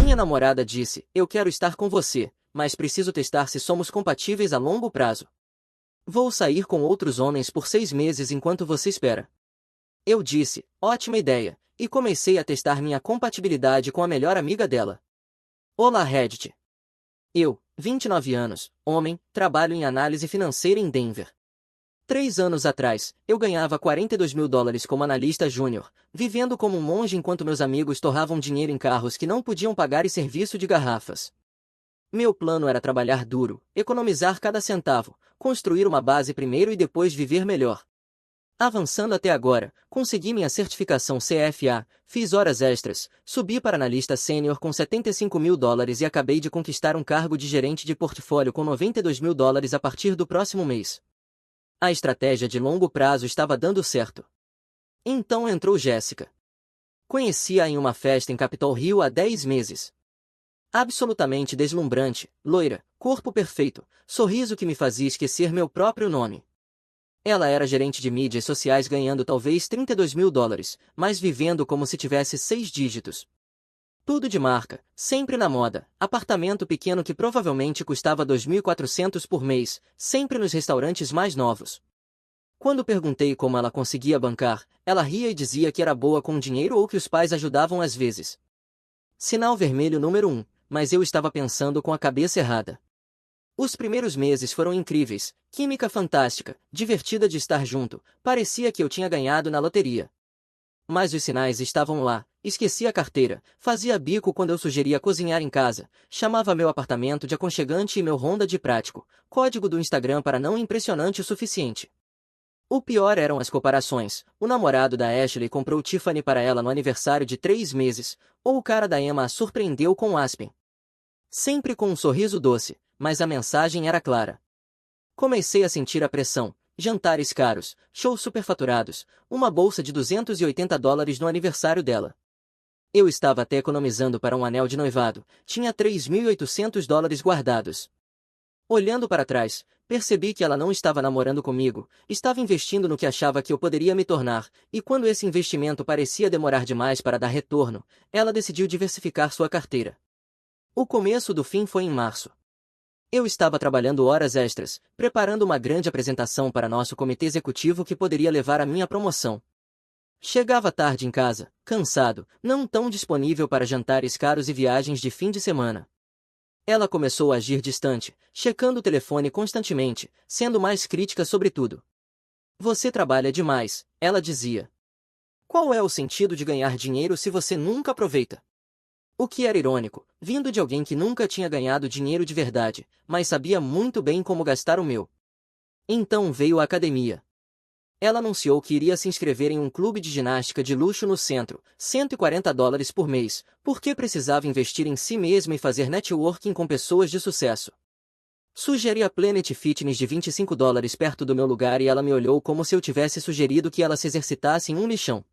Minha namorada disse, eu quero estar com você, mas preciso testar se somos compatíveis a longo prazo. Vou sair com outros homens por 6 meses enquanto você espera. Eu disse, ótima ideia, e comecei a testar minha compatibilidade com a melhor amiga dela. Olá, Reddit. Eu, 29 anos, homem, trabalho em análise financeira em Denver. 3 anos atrás, eu ganhava $42.000 como analista júnior, vivendo como um monge enquanto meus amigos torravam dinheiro em carros que não podiam pagar e serviço de garrafas. Meu plano era trabalhar duro, economizar cada centavo, construir uma base primeiro e depois viver melhor. Avançando até agora, consegui minha certificação CFA, fiz horas extras, subi para analista sênior com $75.000 e acabei de conquistar um cargo de gerente de portfólio com $92.000 a partir do próximo mês. A estratégia de longo prazo estava dando certo. Então entrou Jéssica. Conheci-a em uma festa em Capitol Hill há 10 meses. Absolutamente deslumbrante, loira, corpo perfeito, sorriso que me fazia esquecer meu próprio nome. Ela era gerente de mídias sociais ganhando talvez $32.000, mas vivendo como se tivesse 6 dígitos. Tudo de marca, sempre na moda, apartamento pequeno que provavelmente custava $2.400 por mês, sempre nos restaurantes mais novos. Quando perguntei como ela conseguia bancar, ela ria e dizia que era boa com dinheiro ou que os pais ajudavam às vezes. Sinal vermelho número 1, mas eu estava pensando com a cabeça errada. Os primeiros meses foram incríveis, química fantástica, divertida de estar junto, parecia que eu tinha ganhado na loteria. Mas os sinais estavam lá, esqueci a carteira, fazia bico quando eu sugeria cozinhar em casa, chamava meu apartamento de aconchegante e meu Honda de prático, código do Instagram para não impressionante o suficiente. O pior eram as comparações, o namorado da Ashley comprou Tiffany para ela no aniversário de 3 meses, ou o cara da Emma a surpreendeu com Aspen. Sempre com um sorriso doce, mas a mensagem era clara. Comecei a sentir a pressão, jantares caros, shows superfaturados, uma bolsa de $280 no aniversário dela. Eu estava até economizando para um anel de noivado, tinha $3.800 guardados. Olhando para trás, percebi que ela não estava namorando comigo, estava investindo no que achava que eu poderia me tornar, e quando esse investimento parecia demorar demais para dar retorno, ela decidiu diversificar sua carteira. O começo do fim foi em março. Eu estava trabalhando horas extras, preparando uma grande apresentação para nosso comitê executivo que poderia levar à minha promoção. Chegava tarde em casa, cansado, não tão disponível para jantares caros e viagens de fim de semana. Ela começou a agir distante, checando o telefone constantemente, sendo mais crítica sobre tudo. Você trabalha demais, ela dizia. Qual é o sentido de ganhar dinheiro se você nunca aproveita? O que era irônico, vindo de alguém que nunca tinha ganhado dinheiro de verdade, mas sabia muito bem como gastar o meu. Então veio a academia. Ela anunciou que iria se inscrever em um clube de ginástica de luxo no centro, $140 por mês, porque precisava investir em si mesma e fazer networking com pessoas de sucesso. Sugeri a Planet Fitness de $25 perto do meu lugar e ela me olhou como se eu tivesse sugerido que ela se exercitasse em um lixão.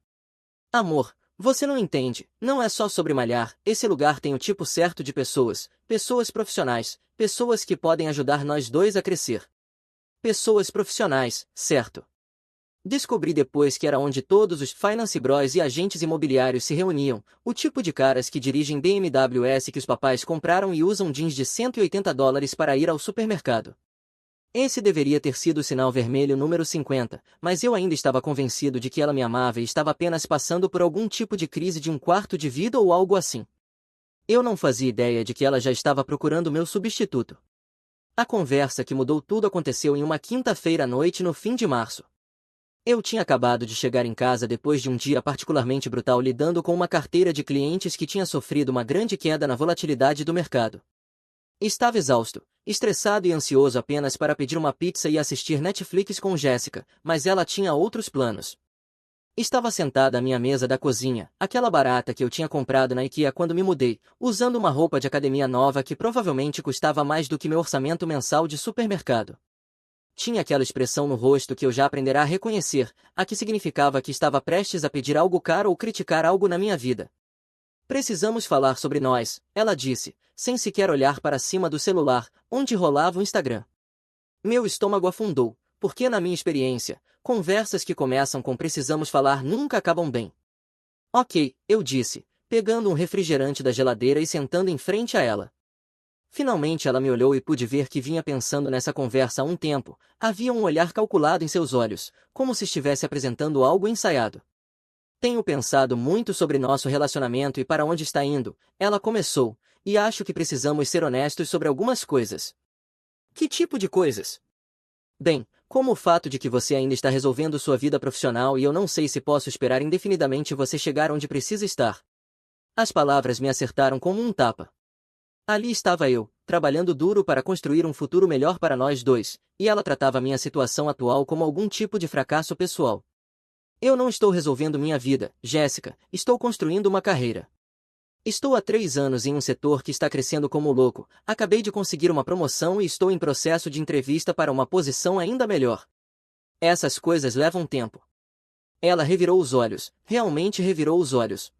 Amor, você não entende, não é só sobre malhar, esse lugar tem o tipo certo de pessoas, pessoas profissionais, pessoas que podem ajudar nós dois a crescer. Pessoas profissionais, certo? Descobri depois que era onde todos os finance bros e agentes imobiliários se reuniam, o tipo de caras que dirigem BMWs que os papais compraram e usam jeans de $180 para ir ao supermercado. Esse deveria ter sido o sinal vermelho número 50, mas eu ainda estava convencido de que ela me amava e estava apenas passando por algum tipo de crise de um quarto de vida ou algo assim. Eu não fazia ideia de que ela já estava procurando meu substituto. A conversa que mudou tudo aconteceu em uma quinta-feira à noite no fim de março. Eu tinha acabado de chegar em casa depois de um dia particularmente brutal lidando com uma carteira de clientes que tinha sofrido uma grande queda na volatilidade do mercado. Estava exausto, estressado e ansioso apenas para pedir uma pizza e assistir Netflix com Jéssica, mas ela tinha outros planos. Estava sentada à minha mesa da cozinha, aquela barata que eu tinha comprado na IKEA quando me mudei, usando uma roupa de academia nova que provavelmente custava mais do que meu orçamento mensal de supermercado. Tinha aquela expressão no rosto que eu já aprenderá a reconhecer, a que significava que estava prestes a pedir algo caro ou criticar algo na minha vida. Precisamos falar sobre nós, ela disse, sem sequer olhar para cima do celular, onde rolava o Instagram. Meu estômago afundou, porque na minha experiência, conversas que começam com precisamos falar nunca acabam bem. Ok, eu disse, pegando um refrigerante da geladeira e sentando em frente a ela. Finalmente ela me olhou e pude ver que vinha pensando nessa conversa há um tempo. Havia um olhar calculado em seus olhos, como se estivesse apresentando algo ensaiado. Tenho pensado muito sobre nosso relacionamento e para onde está indo, ela começou, e acho que precisamos ser honestos sobre algumas coisas. Que tipo de coisas? Bem, como o fato de que você ainda está resolvendo sua vida profissional e eu não sei se posso esperar indefinidamente você chegar onde precisa estar. As palavras me acertaram como um tapa. Ali estava eu, trabalhando duro para construir um futuro melhor para nós dois, e ela tratava minha situação atual como algum tipo de fracasso pessoal. Eu não estou resolvendo minha vida, Jéssica, estou construindo uma carreira. Estou há 3 anos em um setor que está crescendo como louco, acabei de conseguir uma promoção e estou em processo de entrevista para uma posição ainda melhor. Essas coisas levam tempo. Ela revirou os olhos, realmente revirou os olhos.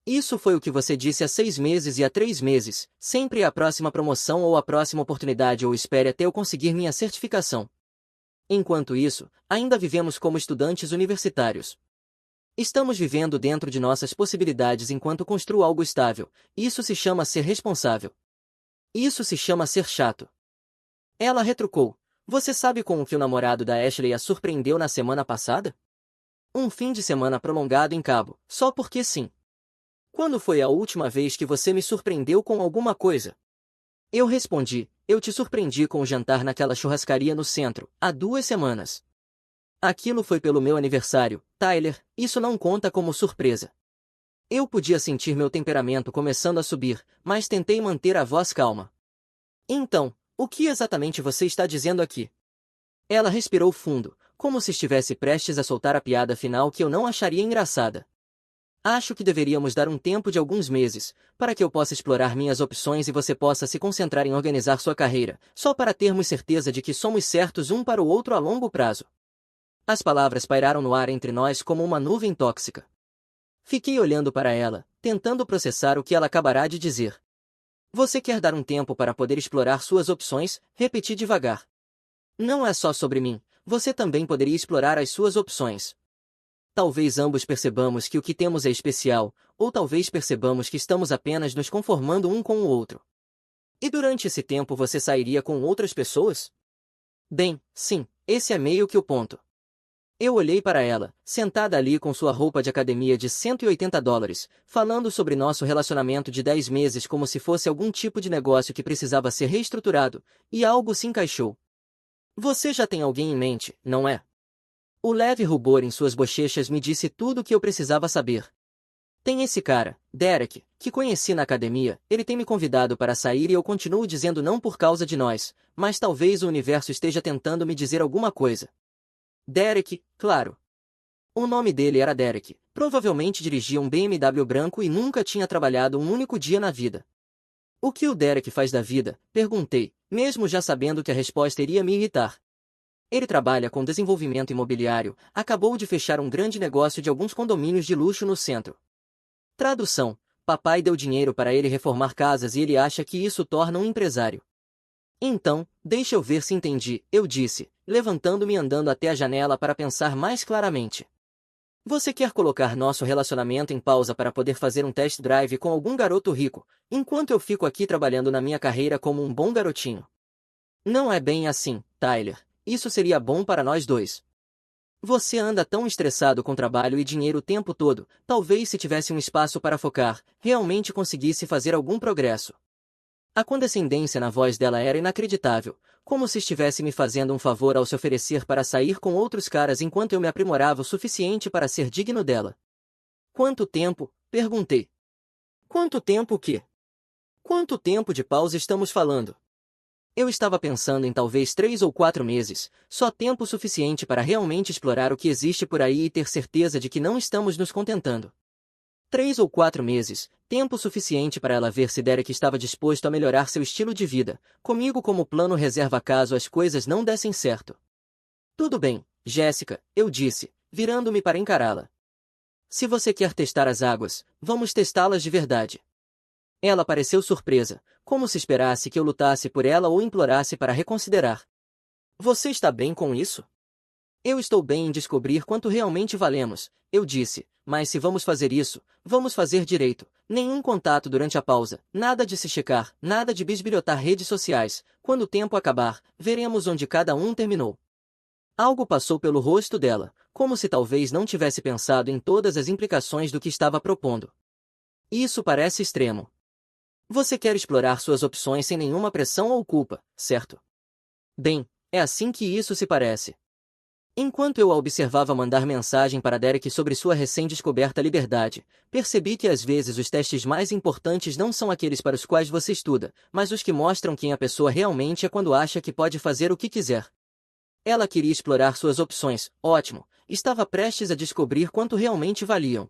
Isso foi o que você disse há 6 meses e há 3 meses, sempre a próxima promoção ou a próxima oportunidade ou espere até eu conseguir minha certificação. Enquanto isso, ainda vivemos como estudantes universitários. Estamos vivendo dentro de nossas possibilidades enquanto construo algo estável. Isso se chama ser responsável. Isso se chama ser chato. Ela retrucou. Você sabe como que o namorado da Ashley a surpreendeu na semana passada? Um fim de semana prolongado em Cabo, só porque sim. Quando foi a última vez que você me surpreendeu com alguma coisa? Eu respondi, eu te surpreendi com o jantar naquela churrascaria no centro, há 2 semanas. Aquilo foi pelo meu aniversário, Tyler, isso não conta como surpresa. Eu podia sentir meu temperamento começando a subir, mas tentei manter a voz calma. Então, o que exatamente você está dizendo aqui? Ela respirou fundo, como se estivesse prestes a soltar a piada final que eu não acharia engraçada. Acho que deveríamos dar um tempo de alguns meses, para que eu possa explorar minhas opções e você possa se concentrar em organizar sua carreira, só para termos certeza de que somos certos um para o outro a longo prazo. As palavras pairaram no ar entre nós como uma nuvem tóxica. Fiquei olhando para ela, tentando processar o que ela acabará de dizer. Você quer dar um tempo para poder explorar suas opções? Repeti devagar. Não é só sobre mim, você também poderia explorar as suas opções. Talvez ambos percebamos que o que temos é especial, ou talvez percebamos que estamos apenas nos conformando um com o outro. E durante esse tempo você sairia com outras pessoas? Bem, sim, esse é meio que o ponto. Eu olhei para ela, sentada ali com sua roupa de academia de $180, falando sobre nosso relacionamento de 10 meses como se fosse algum tipo de negócio que precisava ser reestruturado, e algo se encaixou. Você já tem alguém em mente, não é? O leve rubor em suas bochechas me disse tudo o que eu precisava saber. Tem esse cara, Derek, que conheci na academia, ele tem me convidado para sair e eu continuo dizendo não por causa de nós, mas talvez o universo esteja tentando me dizer alguma coisa. Derek, claro. O nome dele era Derek, provavelmente dirigia um BMW branco e nunca tinha trabalhado um único dia na vida. O que o Derek faz da vida? Perguntei, mesmo já sabendo que a resposta iria me irritar. Ele trabalha com desenvolvimento imobiliário, acabou de fechar um grande negócio de alguns condomínios de luxo no centro. Tradução: papai deu dinheiro para ele reformar casas e ele acha que isso torna um empresário. Então, deixa eu ver se entendi, eu disse, levantando-me e andando até a janela para pensar mais claramente. Você quer colocar nosso relacionamento em pausa para poder fazer um test drive com algum garoto rico, enquanto eu fico aqui trabalhando na minha carreira como um bom garotinho? Não é bem assim, Tyler. Isso seria bom para nós dois. Você anda tão estressado com trabalho e dinheiro o tempo todo, talvez se tivesse um espaço para focar, realmente conseguisse fazer algum progresso. A condescendência na voz dela era inacreditável, como se estivesse me fazendo um favor ao se oferecer para sair com outros caras enquanto eu me aprimorava o suficiente para ser digno dela. Quanto tempo? Perguntei. Quanto tempo o quê? Quanto tempo de pausa estamos falando? Eu estava pensando em talvez 3 ou 4 meses, só tempo suficiente para realmente explorar o que existe por aí e ter certeza de que não estamos nos contentando. 3 ou 4 meses, tempo suficiente para ela ver se Derek estava disposto a melhorar seu estilo de vida, comigo como plano reserva caso as coisas não dessem certo. Tudo bem, Jéssica, eu disse, virando-me para encará-la. Se você quer testar as águas, vamos testá-las de verdade. Ela pareceu surpresa, como se esperasse que eu lutasse por ela ou implorasse para reconsiderar. Você está bem com isso? Eu estou bem em descobrir quanto realmente valemos, eu disse, mas se vamos fazer isso, vamos fazer direito. Nenhum contato durante a pausa, nada de se checar, nada de bisbilhotar redes sociais. Quando o tempo acabar, veremos onde cada um terminou. Algo passou pelo rosto dela, como se talvez não tivesse pensado em todas as implicações do que estava propondo. Isso parece extremo. Você quer explorar suas opções sem nenhuma pressão ou culpa, certo? Bem, é assim que isso se parece. Enquanto eu a observava mandar mensagem para Derek sobre sua recém-descoberta liberdade, percebi que às vezes os testes mais importantes não são aqueles para os quais você estuda, mas os que mostram quem a pessoa realmente é quando acha que pode fazer o que quiser. Ela queria explorar suas opções, ótimo, estava prestes a descobrir quanto realmente valiam.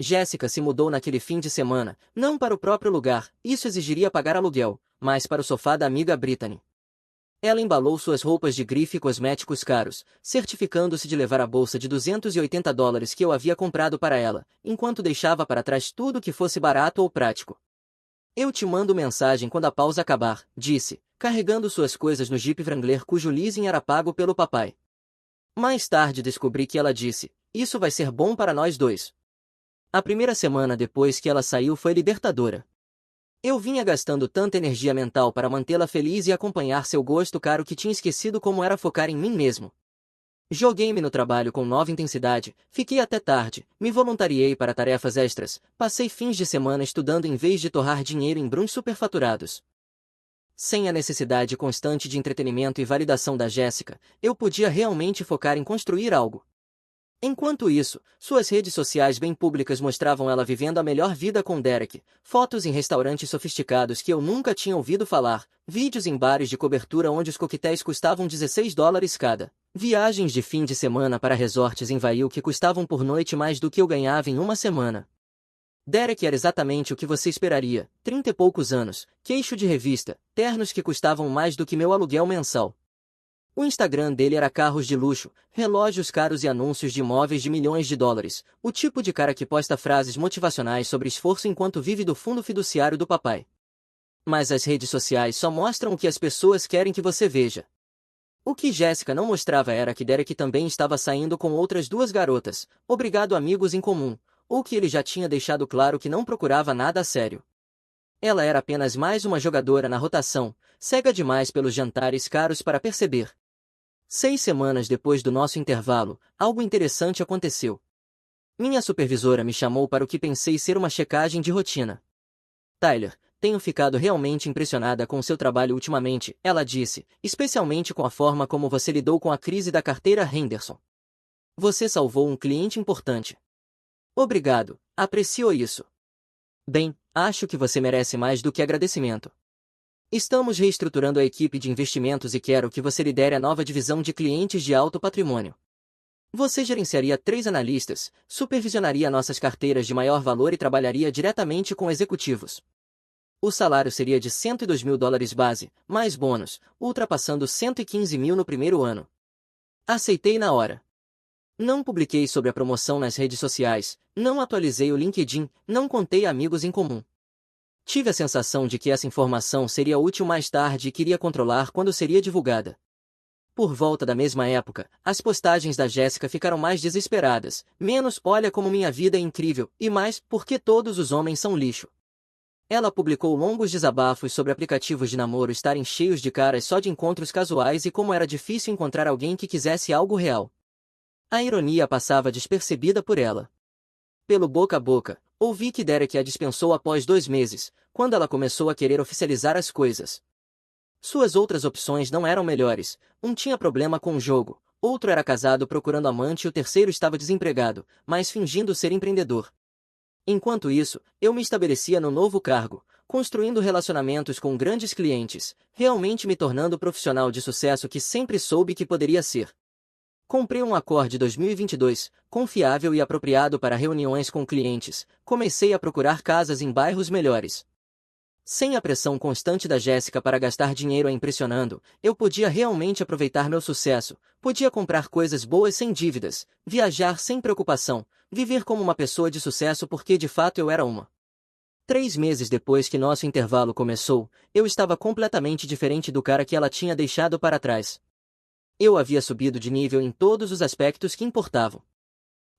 Jéssica se mudou naquele fim de semana, não para o próprio lugar, isso exigiria pagar aluguel, mas para o sofá da amiga Brittany. Ela embalou suas roupas de grife e cosméticos caros, certificando-se de levar a bolsa de $280 que eu havia comprado para ela, enquanto deixava para trás tudo que fosse barato ou prático. Eu te mando mensagem quando a pausa acabar, disse, carregando suas coisas no Jeep Wrangler cujo leasing era pago pelo papai. Mais tarde descobri que ela disse, isso vai ser bom para nós dois. A primeira semana depois que ela saiu foi libertadora. Eu vinha gastando tanta energia mental para mantê-la feliz e acompanhar seu gosto caro que tinha esquecido como era focar em mim mesmo. Joguei-me no trabalho com nova intensidade, fiquei até tarde, me voluntariei para tarefas extras, passei fins de semana estudando em vez de torrar dinheiro em brunch superfaturados. Sem a necessidade constante de entretenimento e validação da Jéssica, eu podia realmente focar em construir algo. Enquanto isso, suas redes sociais bem públicas mostravam ela vivendo a melhor vida com Derek, fotos em restaurantes sofisticados que eu nunca tinha ouvido falar, vídeos em bares de cobertura onde os coquetéis custavam $16 cada, viagens de fim de semana para resorts em Vail que custavam por noite mais do que eu ganhava em uma semana. Derek era exatamente o que você esperaria, 30 e poucos anos, queixo de revista, ternos que custavam mais do que meu aluguel mensal. O Instagram dele era carros de luxo, relógios caros e anúncios de imóveis de milhões de dólares, o tipo de cara que posta frases motivacionais sobre esforço enquanto vive do fundo fiduciário do papai. Mas as redes sociais só mostram o que as pessoas querem que você veja. O que Jéssica não mostrava era que Derek também estava saindo com outras duas garotas, obrigado amigos em comum, ou que ele já tinha deixado claro que não procurava nada a sério. Ela era apenas mais uma jogadora na rotação, cega demais pelos jantares caros para perceber. 6 semanas depois do nosso intervalo, algo interessante aconteceu. Minha supervisora me chamou para o que pensei ser uma checagem de rotina. Tyler, tenho ficado realmente impressionada com seu trabalho ultimamente, ela disse, especialmente com a forma como você lidou com a crise da carteira Henderson. Você salvou um cliente importante. Obrigado, aprecio isso. Bem, acho que você merece mais do que agradecimento. Estamos reestruturando a equipe de investimentos e quero que você lidere a nova divisão de clientes de alto patrimônio. Você gerenciaria 3 analistas, supervisionaria nossas carteiras de maior valor e trabalharia diretamente com executivos. O salário seria de $102.000 base, mais bônus, ultrapassando 115 mil no primeiro ano. Aceitei na hora. Não publiquei sobre a promoção nas redes sociais, não atualizei o LinkedIn, não contei a amigos em comum. Tive a sensação de que essa informação seria útil mais tarde e queria controlar quando seria divulgada. Por volta da mesma época, as postagens da Jéssica ficaram mais desesperadas, menos olha como minha vida é incrível, e mais, porque todos os homens são lixo. Ela publicou longos desabafos sobre aplicativos de namoro estarem cheios de caras só de encontros casuais e como era difícil encontrar alguém que quisesse algo real. A ironia passava despercebida por ela. Pelo boca a boca, ouvi que Derek a dispensou após 2 meses, quando ela começou a querer oficializar as coisas. Suas outras opções não eram melhores, um tinha problema com o jogo, outro era casado procurando amante e o terceiro estava desempregado, mas fingindo ser empreendedor. Enquanto isso, eu me estabelecia no novo cargo, construindo relacionamentos com grandes clientes, realmente me tornando o profissional de sucesso que sempre soube que poderia ser. Comprei um Accord 2022, confiável e apropriado para reuniões com clientes. Comecei a procurar casas em bairros melhores. Sem a pressão constante da Jéssica para gastar dinheiro a impressionando, eu podia realmente aproveitar meu sucesso, podia comprar coisas boas sem dívidas, viajar sem preocupação, viver como uma pessoa de sucesso porque de fato eu era uma. 3 meses depois que nosso intervalo começou, eu estava completamente diferente do cara que ela tinha deixado para trás. Eu havia subido de nível em todos os aspectos que importavam.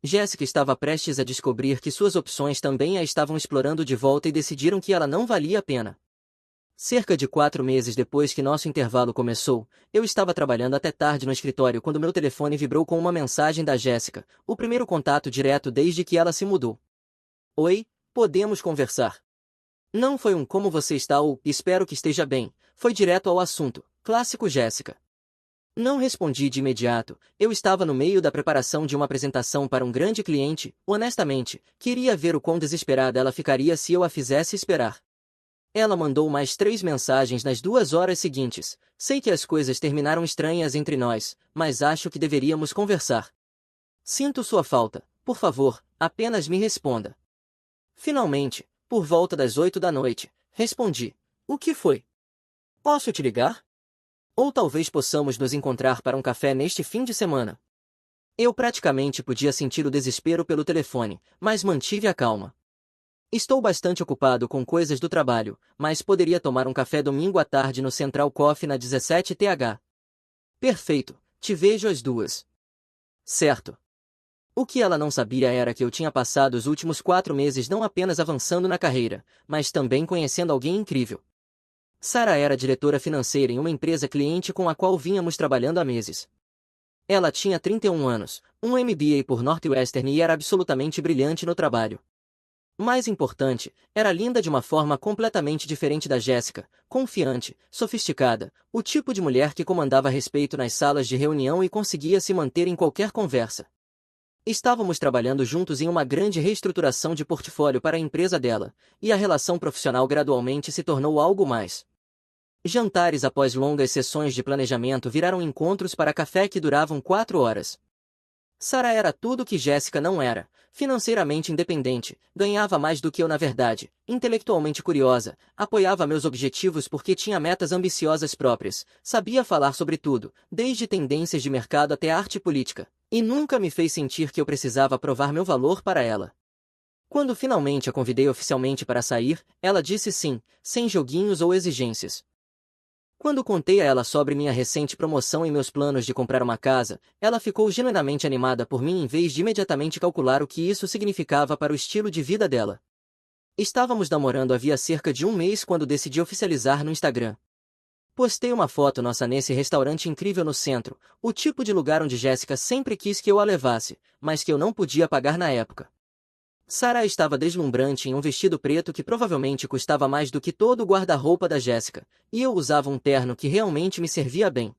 Jéssica estava prestes a descobrir que suas opções também a estavam explorando de volta e decidiram que ela não valia a pena. Cerca de 4 meses depois que nosso intervalo começou, eu estava trabalhando até tarde no escritório quando meu telefone vibrou com uma mensagem da Jéssica, o primeiro contato direto desde que ela se mudou. Oi, podemos conversar. Não foi um como você está ou espero que esteja bem, foi direto ao assunto, clássico Jéssica. Não respondi de imediato, eu estava no meio da preparação de uma apresentação para um grande cliente, honestamente, queria ver o quão desesperada ela ficaria se eu a fizesse esperar. Ela mandou mais 3 mensagens nas 2 horas seguintes. Sei que as coisas terminaram estranhas entre nós, mas acho que deveríamos conversar. Sinto sua falta, por favor, apenas me responda. Finalmente, por volta das 8 da noite, respondi. O que foi? Posso te ligar? Ou talvez possamos nos encontrar para um café neste fim de semana. Eu praticamente podia sentir o desespero pelo telefone, mas mantive a calma. Estou bastante ocupado com coisas do trabalho, mas poderia tomar um café domingo à tarde no Central Coffee na 17th. Perfeito, te vejo às 2. Certo. O que ela não sabia era que eu tinha passado os últimos 4 meses não apenas avançando na carreira, mas também conhecendo alguém incrível. Sarah era diretora financeira em uma empresa cliente com a qual vínhamos trabalhando há meses. Ela tinha 31 anos, um MBA por Northwestern e era absolutamente brilhante no trabalho. Mais importante, era linda de uma forma completamente diferente da Jéssica, confiante, sofisticada, o tipo de mulher que comandava respeito nas salas de reunião e conseguia se manter em qualquer conversa. Estávamos trabalhando juntos em uma grande reestruturação de portfólio para a empresa dela, e a relação profissional gradualmente se tornou algo mais. Jantares após longas sessões de planejamento viraram encontros para café que duravam 4 horas. Sarah era tudo o que Jéssica não era, financeiramente independente, ganhava mais do que eu na verdade, intelectualmente curiosa, apoiava meus objetivos porque tinha metas ambiciosas próprias, sabia falar sobre tudo, desde tendências de mercado até arte política, e nunca me fez sentir que eu precisava provar meu valor para ela. Quando finalmente a convidei oficialmente para sair, ela disse sim, sem joguinhos ou exigências. Quando contei a ela sobre minha recente promoção e meus planos de comprar uma casa, ela ficou genuinamente animada por mim em vez de imediatamente calcular o que isso significava para o estilo de vida dela. Estávamos namorando havia cerca de 1 mês quando decidi oficializar no Instagram. Postei uma foto nossa nesse restaurante incrível no centro, o tipo de lugar onde Jéssica sempre quis que eu a levasse, mas que eu não podia pagar na época. Sarah estava deslumbrante em um vestido preto que provavelmente custava mais do que todo o guarda-roupa da Jéssica, e eu usava um terno que realmente me servia bem.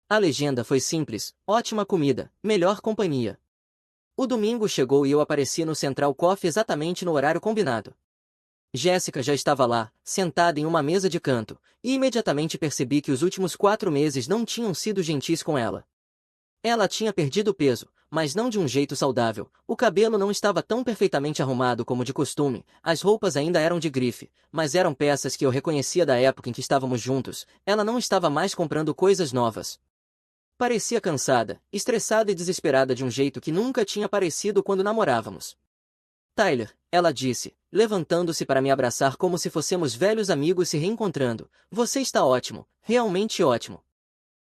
A legenda foi simples, ótima comida, melhor companhia. O domingo chegou e eu apareci no Central Coffee exatamente no horário combinado. Jéssica já estava lá, sentada em uma mesa de canto, e imediatamente percebi que os últimos 4 meses não tinham sido gentis com ela. Ela tinha perdido peso, mas não de um jeito saudável. O cabelo não estava tão perfeitamente arrumado como de costume, as roupas ainda eram de grife, mas eram peças que eu reconhecia da época em que estávamos juntos. Ela não estava mais comprando coisas novas. Parecia cansada, estressada e desesperada de um jeito que nunca tinha parecido quando namorávamos. Tyler, ela disse, levantando-se para me abraçar como se fôssemos velhos amigos se reencontrando, você está ótimo, realmente ótimo.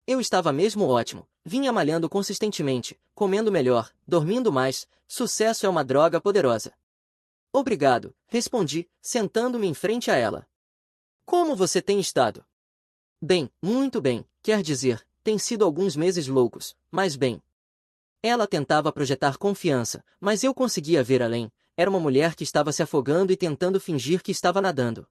Eu estava mesmo ótimo, vinha malhando consistentemente, comendo melhor, dormindo mais, sucesso é uma droga poderosa. Obrigado, respondi, sentando-me em frente a ela. Como você tem estado? Bem, muito bem, quer dizer, tem sido alguns meses loucos, mas bem. Ela tentava projetar confiança, mas eu conseguia ver além, era uma mulher que estava se afogando e tentando fingir que estava nadando.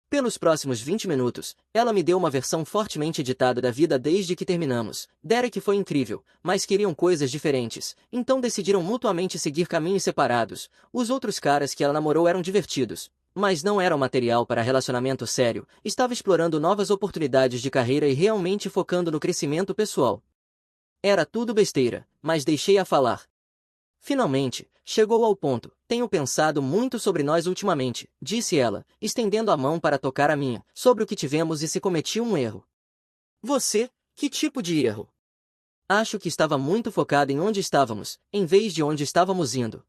Pelos próximos 20 minutos, ela me deu uma versão fortemente editada da vida desde que terminamos. Derek foi incrível, mas queriam coisas diferentes, então decidiram mutuamente seguir caminhos separados. Os outros caras que ela namorou eram divertidos, mas não eram material para relacionamento sério. Estava explorando novas oportunidades de carreira e realmente focando no crescimento pessoal. Era tudo besteira, mas deixei-a falar. Finalmente, chegou ao ponto. Tenho pensado muito sobre nós ultimamente, disse ela, estendendo a mão para tocar a minha, sobre o que tivemos e se cometi um erro. Você? Que tipo de erro? Acho que estava muito focado em onde estávamos, em vez de onde estávamos indo.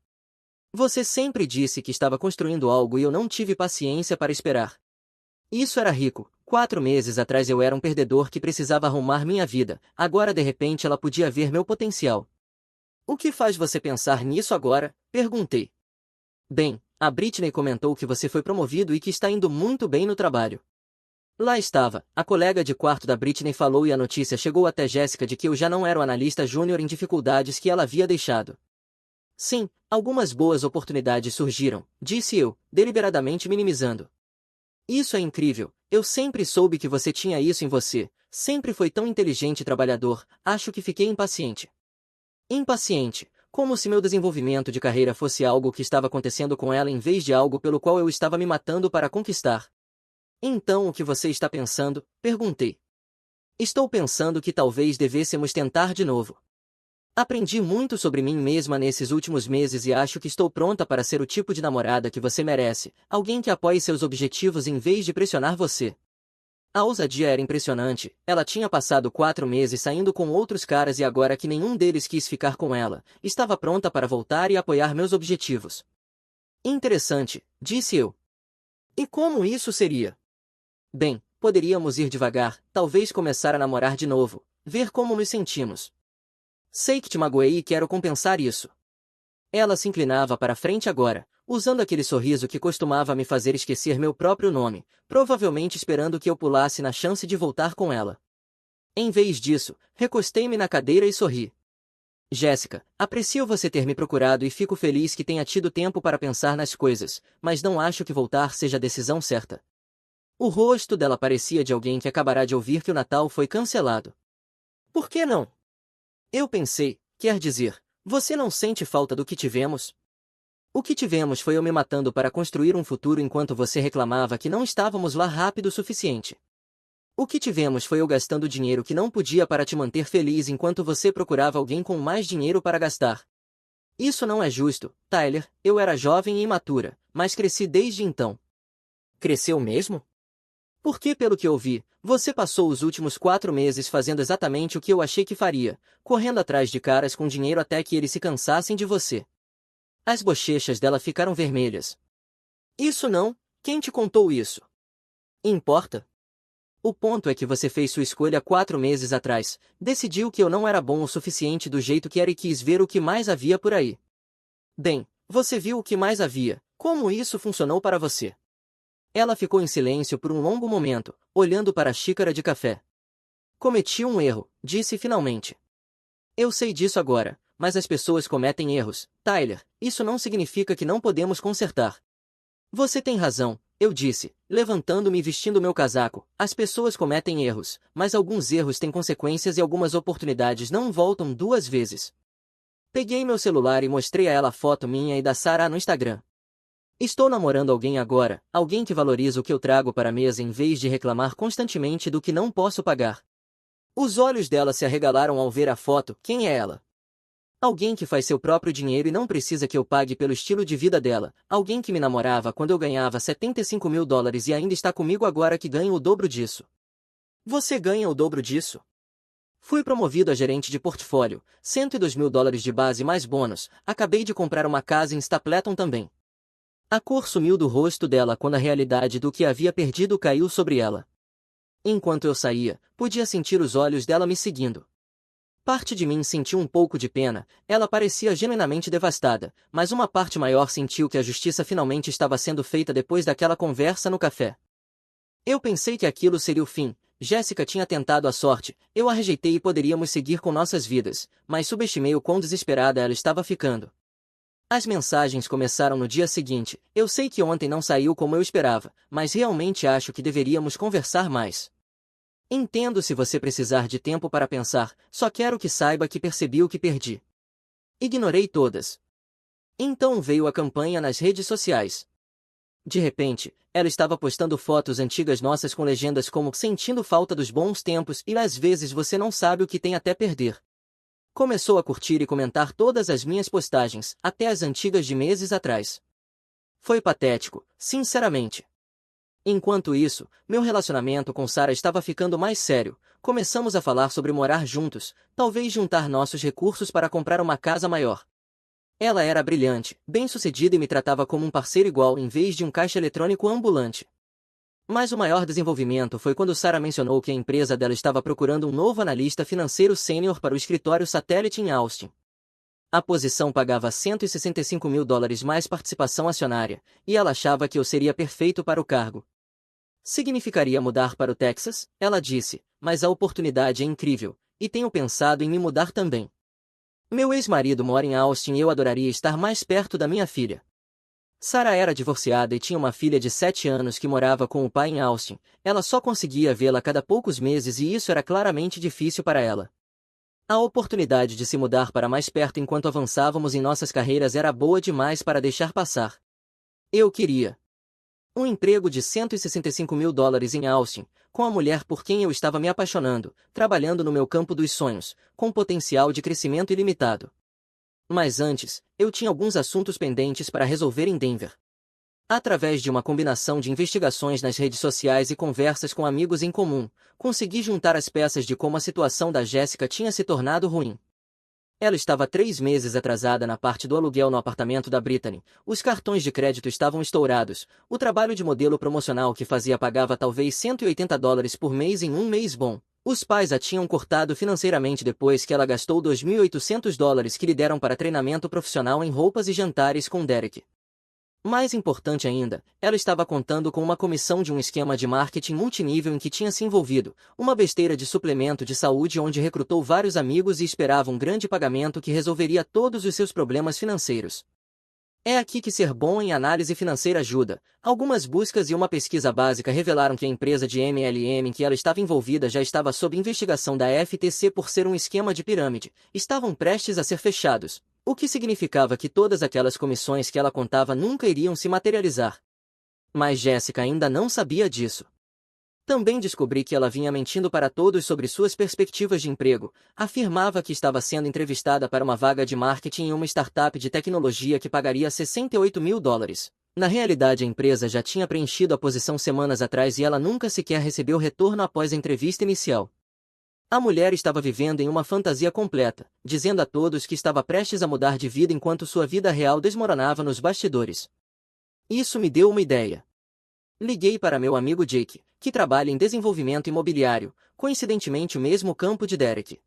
Você sempre disse que estava construindo algo e eu não tive paciência para esperar. Isso era rico, 4 meses atrás eu era um perdedor que precisava arrumar minha vida, agora de repente ela podia ver meu potencial. O que faz você pensar nisso agora? Perguntei. Bem, a Britney comentou que você foi promovido e que está indo muito bem no trabalho. Lá estava, a colega de quarto da Britney falou e a notícia chegou até Jéssica de que eu já não era o analista júnior em dificuldades que ela havia deixado. Sim, algumas boas oportunidades surgiram, disse eu, deliberadamente minimizando. Isso é incrível, eu sempre soube que você tinha isso em você, sempre foi tão inteligente e trabalhador, acho que fiquei impaciente. Impaciente, como se meu desenvolvimento de carreira fosse algo que estava acontecendo com ela em vez de algo pelo qual eu estava me matando para conquistar. Então o que você está pensando? Perguntei. Estou pensando que talvez devêssemos tentar de novo. Aprendi muito sobre mim mesma nesses últimos meses e acho que estou pronta para ser o tipo de namorada que você merece, alguém que apoie seus objetivos em vez de pressionar você. A ousadia era impressionante, ela tinha passado 4 meses saindo com outros caras e agora que nenhum deles quis ficar com ela, estava pronta para voltar e apoiar meus objetivos. Interessante, disse eu. E como isso seria? Bem, poderíamos ir devagar, talvez começar a namorar de novo, ver como nos sentimos. Sei que te magoei e quero compensar isso. Ela se inclinava para frente agora, usando aquele sorriso que costumava me fazer esquecer meu próprio nome, provavelmente esperando que eu pulasse na chance de voltar com ela. Em vez disso, recostei-me na cadeira e sorri. Jéssica, aprecio você ter me procurado e fico feliz que tenha tido tempo para pensar nas coisas, mas não acho que voltar seja a decisão certa. O rosto dela parecia de alguém que acabará de ouvir que o Natal foi cancelado. Por que não? Eu pensei, quer dizer, você não sente falta do que tivemos? O que tivemos foi eu me matando para construir um futuro enquanto você reclamava que não estávamos lá rápido o suficiente. O que tivemos foi eu gastando dinheiro que não podia para te manter feliz enquanto você procurava alguém com mais dinheiro para gastar. Isso não é justo, Tyler, eu era jovem e imatura, mas cresci desde então. Cresceu mesmo? Porque pelo que eu vi, você passou os últimos 4 meses fazendo exatamente o que eu achei que faria, correndo atrás de caras com dinheiro até que eles se cansassem de você. As bochechas dela ficaram vermelhas. Isso não? Quem te contou isso? Importa? O ponto é que você fez sua escolha 4 meses atrás, decidiu que eu não era bom o suficiente do jeito que era e quis ver o que mais havia por aí. Bem, você viu o que mais havia, como isso funcionou para você? Ela ficou em silêncio por um longo momento, olhando para a xícara de café. Cometi um erro, disse finalmente. Eu sei disso agora, mas as pessoas cometem erros, Tyler, isso não significa que não podemos consertar. Você tem razão, eu disse, levantando-me e vestindo meu casaco, as pessoas cometem erros, mas alguns erros têm consequências e algumas oportunidades não voltam 2 vezes. Peguei meu celular e mostrei a ela a foto minha e da Sarah no Instagram. Estou namorando alguém agora, alguém que valoriza o que eu trago para a mesa em vez de reclamar constantemente do que não posso pagar. Os olhos dela se arregalaram ao ver a foto. Quem é ela? Alguém que faz seu próprio dinheiro e não precisa que eu pague pelo estilo de vida dela. Alguém que me namorava quando eu ganhava $75.000 e ainda está comigo agora que ganho o dobro disso. Você ganha o dobro disso? Fui promovido a gerente de portfólio, $102.000 de base mais bônus. Acabei de comprar uma casa em Stapleton também. A cor sumiu do rosto dela quando a realidade do que havia perdido caiu sobre ela. Enquanto eu saía, podia sentir os olhos dela me seguindo. Parte de mim sentiu um pouco de pena, ela parecia genuinamente devastada, mas uma parte maior sentiu que a justiça finalmente estava sendo feita depois daquela conversa no café. Eu pensei que aquilo seria o fim, Jéssica tinha tentado a sorte, eu a rejeitei e poderíamos seguir com nossas vidas, mas subestimei o quão desesperada ela estava ficando. As mensagens começaram no dia seguinte. Eu sei que ontem não saiu como eu esperava, mas realmente acho que deveríamos conversar mais. Entendo se você precisar de tempo para pensar, só quero que saiba que percebi o que perdi. Ignorei todas. Então veio a campanha nas redes sociais. De repente, ela estava postando fotos antigas nossas com legendas como "sentindo falta dos bons tempos" e "às vezes você não sabe o que tem até perder". Começou a curtir e comentar todas as minhas postagens, até as antigas de meses atrás. Foi patético, sinceramente. Enquanto isso, meu relacionamento com Sarah estava ficando mais sério. Começamos a falar sobre morar juntos, talvez juntar nossos recursos para comprar uma casa maior. Ela era brilhante, bem-sucedida e me tratava como um parceiro igual em vez de um caixa eletrônico ambulante. Mas o maior desenvolvimento foi quando Sarah mencionou que a empresa dela estava procurando um novo analista financeiro sênior para o escritório satélite em Austin. A posição pagava $165.000 mais participação acionária, e ela achava que eu seria perfeito para o cargo. Significaria mudar para o Texas? Ela disse, mas a oportunidade é incrível, e tenho pensado em me mudar também. Meu ex-marido mora em Austin e eu adoraria estar mais perto da minha filha. Sarah era divorciada e tinha uma filha de 7 anos que morava com o pai em Austin. Ela só conseguia vê-la cada poucos meses e isso era claramente difícil para ela. A oportunidade de se mudar para mais perto enquanto avançávamos em nossas carreiras era boa demais para deixar passar. Eu queria um emprego de $165.000 em Austin, com a mulher por quem eu estava me apaixonando, trabalhando no meu campo dos sonhos, com potencial de crescimento ilimitado. Mas antes, eu tinha alguns assuntos pendentes para resolver em Denver. Através de uma combinação de investigações nas redes sociais e conversas com amigos em comum, consegui juntar as peças de como a situação da Jéssica tinha se tornado ruim. Ela estava 3 meses atrasada na parte do aluguel no apartamento da Brittany, os cartões de crédito estavam estourados, o trabalho de modelo promocional que fazia pagava talvez $180 por mês em um mês bom. Os pais a tinham cortado financeiramente depois que ela gastou $2.800 que lhe deram para treinamento profissional em roupas e jantares com Derek. Mais importante ainda, ela estava contando com uma comissão de um esquema de marketing multinível em que tinha se envolvido, uma besteira de suplemento de saúde onde recrutou vários amigos e esperava um grande pagamento que resolveria todos os seus problemas financeiros. É aqui que ser bom em análise financeira ajuda. Algumas buscas e uma pesquisa básica revelaram que a empresa de MLM em que ela estava envolvida já estava sob investigação da FTC por ser um esquema de pirâmide, estavam prestes a ser fechados, o que significava que todas aquelas comissões que ela contava nunca iriam se materializar. Mas Jéssica ainda não sabia disso. Também descobri que ela vinha mentindo para todos sobre suas perspectivas de emprego, afirmava que estava sendo entrevistada para uma vaga de marketing em uma startup de tecnologia que pagaria $68.000. Na realidade, a empresa já tinha preenchido a posição semanas atrás e ela nunca sequer recebeu retorno após a entrevista inicial. A mulher estava vivendo em uma fantasia completa, dizendo a todos que estava prestes a mudar de vida enquanto sua vida real desmoronava nos bastidores. Isso me deu uma ideia. Liguei para meu amigo Jake, que trabalha em desenvolvimento imobiliário, coincidentemente o mesmo campo de Derek.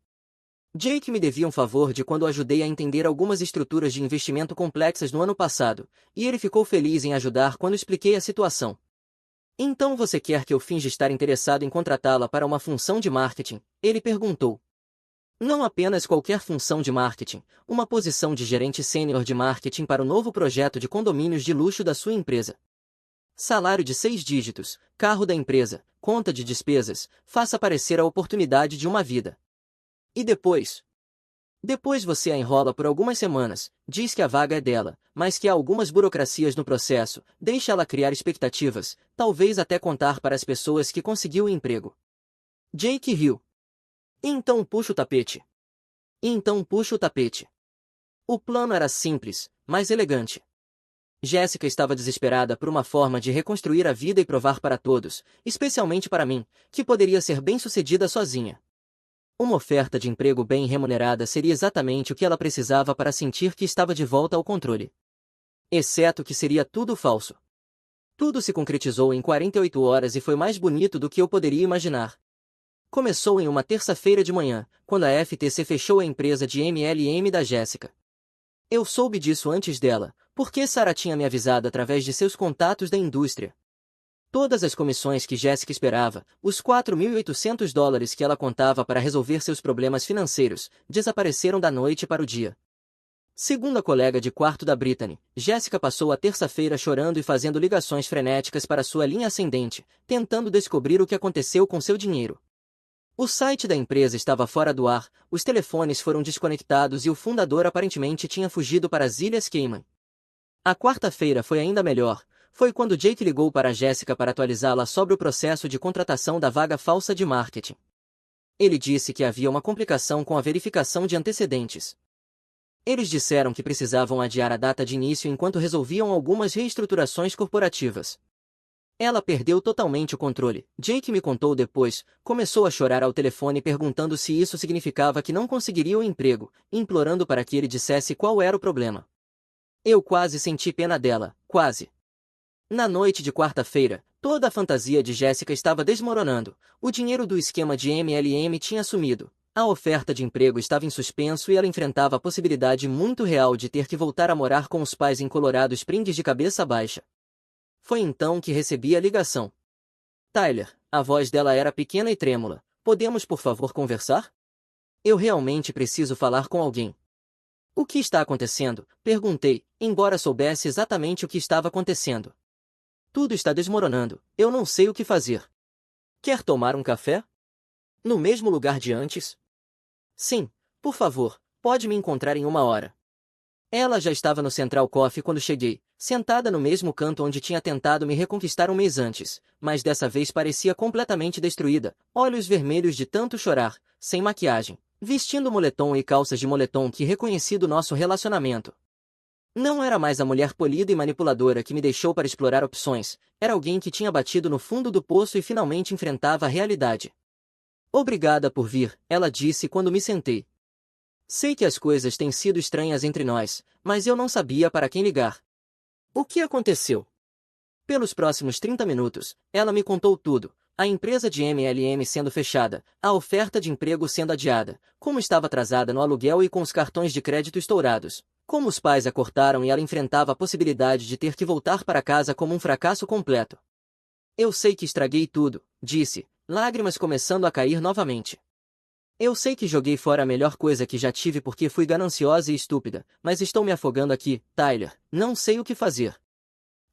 Jake me devia um favor de quando o ajudei a entender algumas estruturas de investimento complexas no ano passado, e ele ficou feliz em ajudar quando expliquei a situação. Então você quer que eu finja estar interessado em contratá-la para uma função de marketing? Ele perguntou. Não apenas qualquer função de marketing, uma posição de gerente sênior de marketing para o novo projeto de condomínios de luxo da sua empresa. Salário de 6 dígitos, carro da empresa, conta de despesas, faça aparecer a oportunidade de uma vida. E depois? Depois você a enrola por algumas semanas, diz que a vaga é dela, mas que há algumas burocracias no processo, deixa ela criar expectativas, talvez até contar para as pessoas que conseguiu o emprego. Jake riu. E então puxa o tapete. O plano era simples, mas elegante. Jéssica estava desesperada por uma forma de reconstruir a vida e provar para todos, especialmente para mim, que poderia ser bem-sucedida sozinha. Uma oferta de emprego bem remunerada seria exatamente o que ela precisava para sentir que estava de volta ao controle. Exceto que seria tudo falso. Tudo se concretizou em 48 horas e foi mais bonito do que eu poderia imaginar. Começou em uma terça-feira de manhã, quando a FTC fechou a empresa de MLM da Jéssica. Eu soube disso antes dela, porque Sarah tinha me avisado através de seus contatos da indústria. Todas as comissões que Jéssica esperava, os $4.800 que ela contava para resolver seus problemas financeiros, desapareceram da noite para o dia. Segundo a colega de quarto da Brittany, Jéssica passou a terça-feira chorando e fazendo ligações frenéticas para sua linha ascendente, tentando descobrir o que aconteceu com seu dinheiro. O site da empresa estava fora do ar, os telefones foram desconectados e o fundador aparentemente tinha fugido para as Ilhas Cayman. A quarta-feira foi ainda melhor. Foi quando Jake ligou para Jéssica para atualizá-la sobre o processo de contratação da vaga falsa de marketing. Ele disse que havia uma complicação com a verificação de antecedentes. Eles disseram que precisavam adiar a data de início enquanto resolviam algumas reestruturações corporativas. Ela perdeu totalmente o controle. Jake me contou depois, começou a chorar ao telefone perguntando se isso significava que não conseguiria o emprego, implorando para que ele dissesse qual era o problema. Eu quase senti pena dela, quase. Na noite de quarta-feira, Toda a fantasia de Jéssica estava desmoronando. O dinheiro do esquema de MLM tinha sumido. A oferta de emprego estava em suspenso e ela enfrentava a possibilidade muito real de ter que voltar a morar com os pais em Colorado Springs de cabeça baixa. Foi então que recebi a ligação. Tyler, a voz dela era pequena e trêmula. Podemos por favor conversar? Eu realmente preciso falar com alguém. O que está acontecendo? Perguntei, embora soubesse exatamente o que estava acontecendo. Tudo está desmoronando, eu não sei o que fazer. Quer tomar um café? No mesmo lugar de antes? Sim, por favor, pode me encontrar em 1 hora. Ela já estava no Central Coffee quando cheguei, sentada no mesmo canto onde tinha tentado me reconquistar um mês antes, mas dessa vez parecia completamente destruída, olhos vermelhos de tanto chorar, sem maquiagem, vestindo moletom e calças de moletom que reconheci do nosso relacionamento. Não era mais a mulher polida e manipuladora que me deixou para explorar opções, era alguém que tinha batido no fundo do poço e finalmente enfrentava a realidade. Obrigada por vir, ela disse quando me sentei. Sei que as coisas têm sido estranhas entre nós, mas eu não sabia para quem ligar. O que aconteceu? Pelos próximos 30 minutos, ela me contou tudo. A empresa de MLM sendo fechada, a oferta de emprego sendo adiada, como estava atrasada no aluguel e com os cartões de crédito estourados, como os pais a cortaram e ela enfrentava a possibilidade de ter que voltar para casa como um fracasso completo. Eu sei que estraguei tudo, disse, lágrimas começando a cair novamente. Eu sei que joguei fora a melhor coisa que já tive porque fui gananciosa e estúpida, mas estou me afogando aqui, Tyler, não sei o que fazer.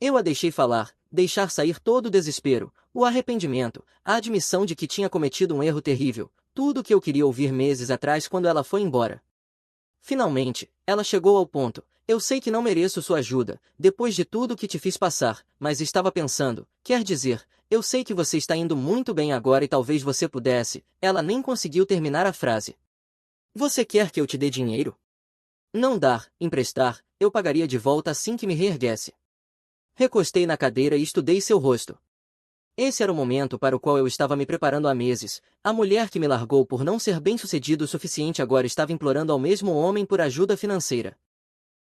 Eu a deixei falar, deixar sair todo o desespero, o arrependimento, a admissão de que tinha cometido um erro terrível, tudo o que eu queria ouvir meses atrás quando ela foi embora. Finalmente, ela chegou ao ponto. Eu sei que não mereço sua ajuda, depois de tudo que te fiz passar, mas estava pensando, quer dizer, eu sei que você está indo muito bem agora e talvez você pudesse. Ela nem conseguiu terminar a frase. Você quer que eu te dê dinheiro? Não dar, emprestar, eu pagaria de volta assim que me reerguesse. Recostei na cadeira e estudei seu rosto. Esse era o momento para o qual eu estava me preparando há meses. A mulher que me largou por não ser bem-sucedido o suficiente agora estava implorando ao mesmo homem por ajuda financeira.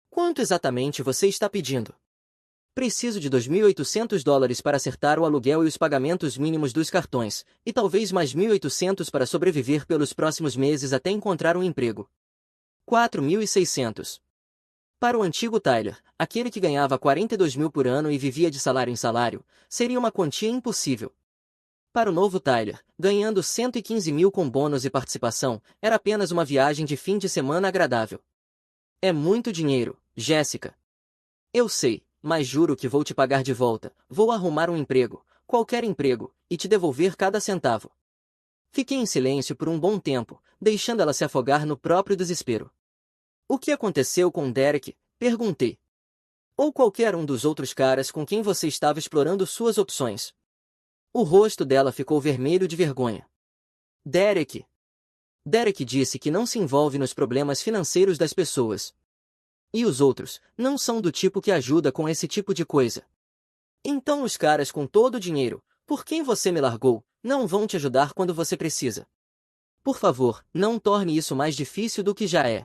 Quanto exatamente você está pedindo? Preciso de $2.800 para acertar o aluguel e os pagamentos mínimos dos cartões, e talvez mais 1.800 para sobreviver pelos próximos meses até encontrar um emprego. 4.600. Para o antigo Tyler, aquele que ganhava 42 mil por ano e vivia de salário em salário, seria uma quantia impossível. Para o novo Tyler, ganhando 115 mil com bônus e participação, era apenas uma viagem de fim de semana agradável. É muito dinheiro, Jéssica. Eu sei, mas juro que vou te pagar de volta, vou arrumar um emprego, qualquer emprego, e te devolver cada centavo. Fiquei em silêncio por um bom tempo, deixando ela se afogar no próprio desespero. O que aconteceu com Derek? Perguntei. Ou qualquer um dos outros caras com quem você estava explorando suas opções. O rosto dela ficou vermelho de vergonha. Derek. Derek disse que não se envolve nos problemas financeiros das pessoas. E os outros, não são do tipo que ajuda com esse tipo de coisa. Então os caras com todo o dinheiro, por quem você me largou, não vão te ajudar quando você precisa. Por favor, não torne isso mais difícil do que já é.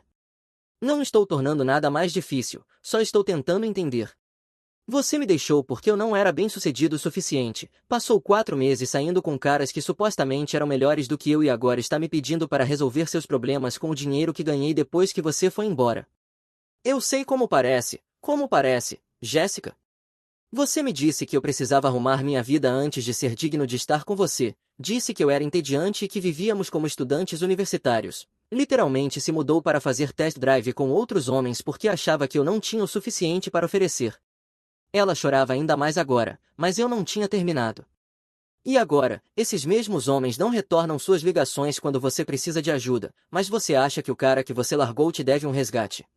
Não estou tornando nada mais difícil, só estou tentando entender. Você me deixou porque eu não era bem-sucedido o suficiente, passou 4 meses saindo com caras que supostamente eram melhores do que eu e agora está me pedindo para resolver seus problemas com o dinheiro que ganhei depois que você foi embora. Eu sei como parece, Jéssica. Você me disse que eu precisava arrumar minha vida antes de ser digno de estar com você, disse que eu era entediante e que vivíamos como estudantes universitários. Literalmente se mudou para fazer test drive com outros homens porque achava que eu não tinha o suficiente para oferecer. Ela chorava ainda mais agora, mas eu não tinha terminado. E agora, esses mesmos homens não retornam suas ligações quando você precisa de ajuda, mas você acha que o cara que você largou te deve um resgate.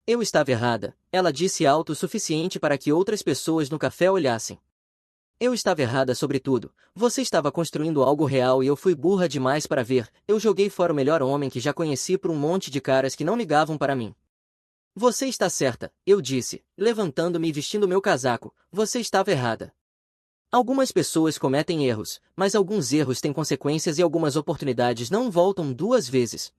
Eu estava errada, ela disse alto o suficiente para que outras pessoas no café olhassem. Eu estava errada sobre tudo, você estava construindo algo real e eu fui burra demais para ver, eu joguei fora o melhor homem que já conheci por um monte de caras que não ligavam para mim. Você está certa, eu disse, levantando-me e vestindo meu casaco, você estava errada. Algumas pessoas cometem erros, mas alguns erros têm consequências e algumas oportunidades não voltam 2 vezes.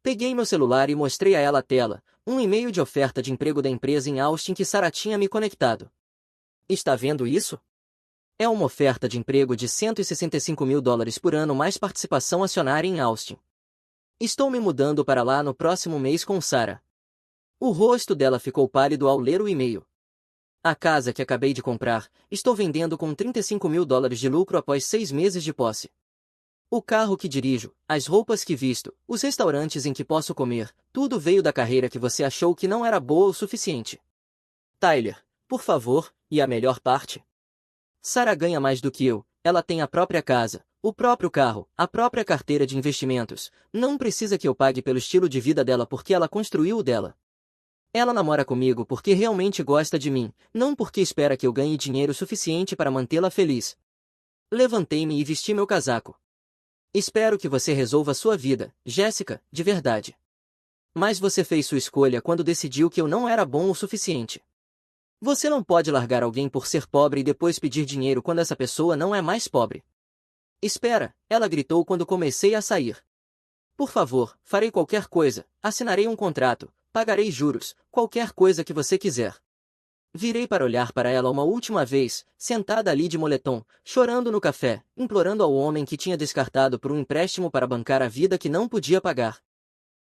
Peguei meu celular e mostrei a ela a tela, um e-mail de oferta de emprego da empresa em Austin que Sarah tinha me conectado. Está vendo isso? É uma oferta de emprego de US$ 165.000 por ano mais participação acionária em Austin. Estou me mudando para lá no próximo mês com Sarah. O rosto dela ficou pálido ao ler o e-mail. A casa que acabei de comprar, estou vendendo com US$ 35.000 de lucro após 6 meses de posse. O carro que dirijo, as roupas que visto, os restaurantes em que posso comer, tudo veio da carreira que você achou que não era boa o suficiente. Tyler, por favor, e a melhor parte? Sarah ganha mais do que eu, ela tem a própria casa, o próprio carro, a própria carteira de investimentos, não precisa que eu pague pelo estilo de vida dela porque ela construiu o dela. Ela namora comigo porque realmente gosta de mim, não porque espera que eu ganhe dinheiro suficiente para mantê-la feliz. Levantei-me e vesti meu casaco. Espero que você resolva sua vida, Jéssica, de verdade. Mas você fez sua escolha quando decidiu que eu não era bom o suficiente. Você não pode largar alguém por ser pobre e depois pedir dinheiro quando essa pessoa não é mais pobre. Espera, ela gritou quando comecei a sair. Por favor, farei qualquer coisa, assinarei um contrato, pagarei juros, qualquer coisa que você quiser. Virei para olhar para ela uma última vez, sentada ali de moletom, chorando no café, implorando ao homem que tinha descartado por um empréstimo para bancar a vida que não podia pagar.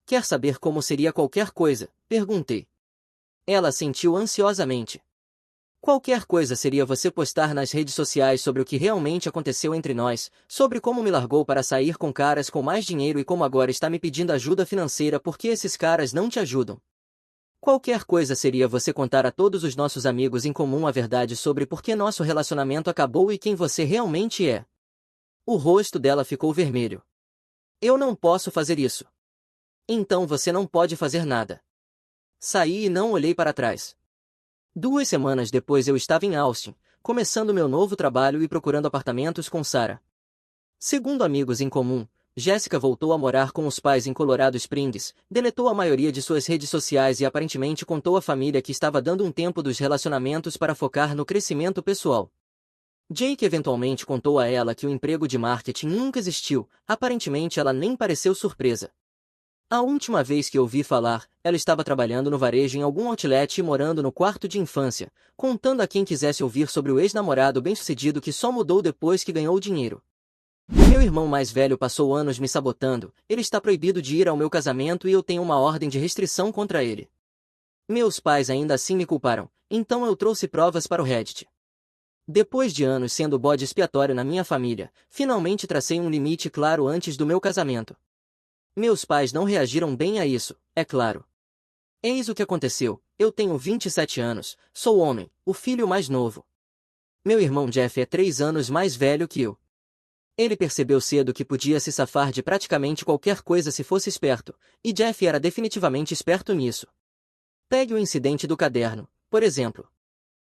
Quer saber como seria qualquer coisa? Perguntei. Ela assentiu ansiosamente. Qualquer coisa seria você postar nas redes sociais sobre o que realmente aconteceu entre nós, sobre como me largou para sair com caras com mais dinheiro e como agora está me pedindo ajuda financeira porque esses caras não te ajudam. Qualquer coisa seria você contar a todos os nossos amigos em comum a verdade sobre por que nosso relacionamento acabou e quem você realmente é. O rosto dela ficou vermelho. Eu não posso fazer isso. Então você não pode fazer nada. Saí e não olhei para trás. 2 semanas depois eu estava em Austin, começando meu novo trabalho e procurando apartamentos com Sarah. Segundo amigos em comum, Jéssica voltou a morar com os pais em Colorado Springs, deletou a maioria de suas redes sociais e aparentemente contou à família que estava dando um tempo dos relacionamentos para focar no crescimento pessoal. Jake eventualmente contou a ela que o emprego de marketing nunca existiu, aparentemente ela nem pareceu surpresa. A última vez que ouvi falar, ela estava trabalhando no varejo em algum outlet e morando no quarto de infância, contando a quem quisesse ouvir sobre o ex-namorado bem-sucedido que só mudou depois que ganhou dinheiro. Meu irmão mais velho passou anos me sabotando, ele está proibido de ir ao meu casamento e eu tenho uma ordem de restrição contra ele. Meus pais ainda assim me culparam, então eu trouxe provas para o Reddit. Depois de anos sendo bode expiatório na minha família, finalmente tracei um limite claro antes do meu casamento. Meus pais não reagiram bem a isso, é claro. Eis o que aconteceu, eu tenho 27 anos, sou homem, o filho mais novo. Meu irmão Jeff é 3 anos mais velho que eu. Ele percebeu cedo que podia se safar de praticamente qualquer coisa se fosse esperto, e Jeff era definitivamente esperto nisso. Pegue o incidente do caderno, por exemplo.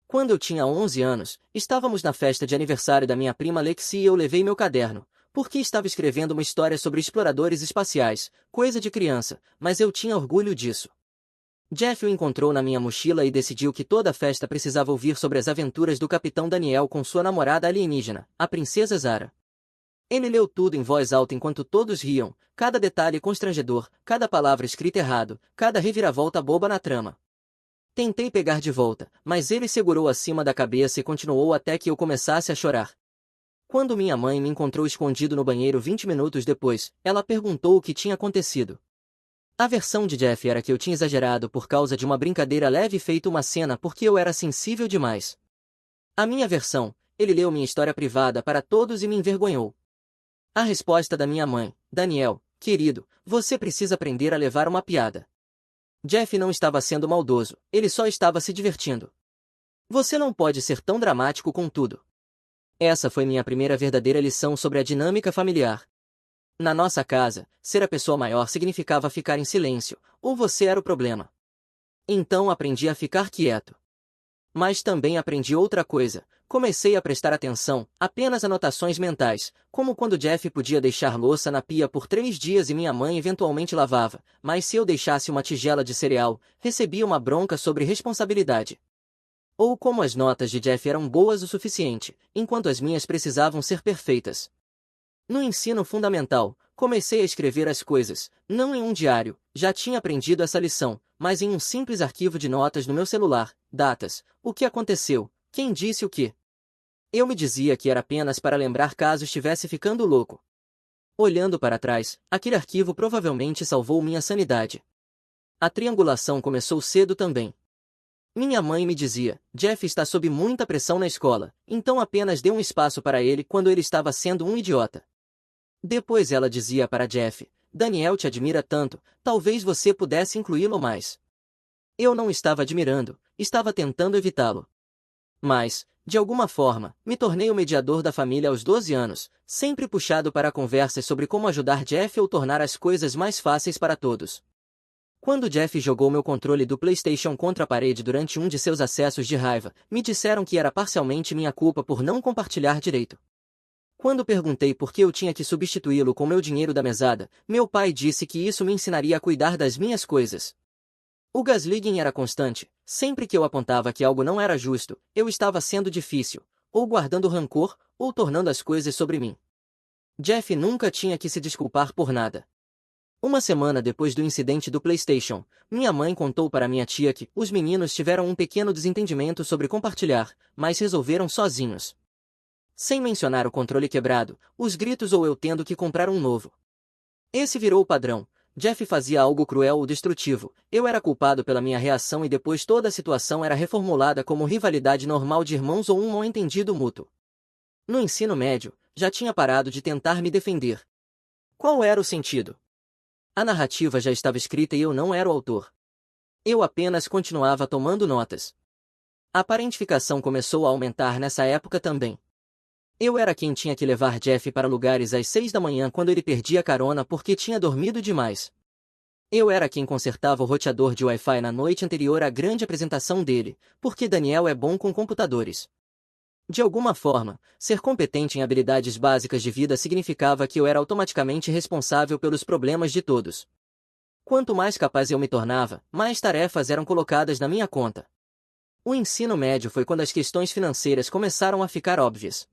Quando eu tinha 11 anos, estávamos na festa de aniversário da minha prima Lexi e eu levei meu caderno, porque estava escrevendo uma história sobre exploradores espaciais, coisa de criança, mas eu tinha orgulho disso. Jeff o encontrou na minha mochila e decidiu que toda a festa precisava ouvir sobre as aventuras do Capitão Daniel com sua namorada alienígena, a Princesa Zara. Ele leu tudo em voz alta enquanto todos riam, cada detalhe constrangedor, cada palavra escrita errado, cada reviravolta boba na trama. Tentei pegar de volta, mas ele segurou acima da cabeça e continuou até que eu começasse a chorar. Quando minha mãe me encontrou escondido no banheiro 20 minutos depois, ela perguntou o que tinha acontecido. A versão de Jeff era que eu tinha exagerado por causa de uma brincadeira leve e feito uma cena porque eu era sensível demais. A minha versão, ele leu minha história privada para todos e me envergonhou. A resposta da minha mãe: Daniel, querido, você precisa aprender a levar uma piada. Jeff não estava sendo maldoso, ele só estava se divertindo. Você não pode ser tão dramático com tudo. Essa foi minha primeira verdadeira lição sobre a dinâmica familiar. Na nossa casa, ser a pessoa maior significava ficar em silêncio, ou você era o problema. Então aprendi a ficar quieto. Mas também aprendi outra coisa, comecei a prestar atenção, apenas anotações mentais, como quando Jeff podia deixar louça na pia por 3 dias e minha mãe eventualmente lavava, mas se eu deixasse uma tigela de cereal, recebia uma bronca sobre responsabilidade. Ou como as notas de Jeff eram boas o suficiente, enquanto as minhas precisavam ser perfeitas. No ensino fundamental, comecei a escrever as coisas, não em um diário, já tinha aprendido essa lição, mas em um simples arquivo de notas no meu celular, datas, o que aconteceu, quem disse o quê. Eu me dizia que era apenas para lembrar caso estivesse ficando louco. Olhando para trás, aquele arquivo provavelmente salvou minha sanidade. A triangulação começou cedo também. Minha mãe me dizia, Jeff está sob muita pressão na escola, então apenas dê um espaço para ele quando ele estava sendo um idiota. Depois ela dizia para Jeff, Daniel te admira tanto, talvez você pudesse incluí-lo mais. Eu não estava admirando, estava tentando evitá-lo. Mas, de alguma forma, me tornei o mediador da família aos 12 anos, sempre puxado para conversas sobre como ajudar Jeff ou tornar as coisas mais fáceis para todos. Quando Jeff jogou meu controle do PlayStation contra a parede durante um de seus acessos de raiva, me disseram que era parcialmente minha culpa por não compartilhar direito. Quando perguntei por que eu tinha que substituí-lo com meu dinheiro da mesada, meu pai disse que isso me ensinaria a cuidar das minhas coisas. O gaslighting era constante, sempre que eu apontava que algo não era justo, eu estava sendo difícil, ou guardando rancor, ou tornando as coisas sobre mim. Jeff nunca tinha que se desculpar por nada. Uma semana depois do incidente do PlayStation, minha mãe contou para minha tia que os meninos tiveram um pequeno desentendimento sobre compartilhar, mas resolveram sozinhos. Sem mencionar o controle quebrado, os gritos ou eu tendo que comprar um novo. Esse virou o padrão. Jeff fazia algo cruel ou destrutivo, eu era culpado pela minha reação e depois toda a situação era reformulada como rivalidade normal de irmãos ou um mal-entendido mútuo. No ensino médio, já tinha parado de tentar me defender. Qual era o sentido? A narrativa já estava escrita e eu não era o autor. Eu apenas continuava tomando notas. A parentificação começou a aumentar nessa época também. Eu era quem tinha que levar Jeff para lugares às 6 da manhã quando ele perdia carona porque tinha dormido demais. Eu era quem consertava o roteador de Wi-Fi na noite anterior à grande apresentação dele, porque Daniel é bom com computadores. De alguma forma, ser competente em habilidades básicas de vida significava que eu era automaticamente responsável pelos problemas de todos. Quanto mais capaz eu me tornava, mais tarefas eram colocadas na minha conta. O ensino médio foi quando as questões financeiras começaram a ficar óbvias.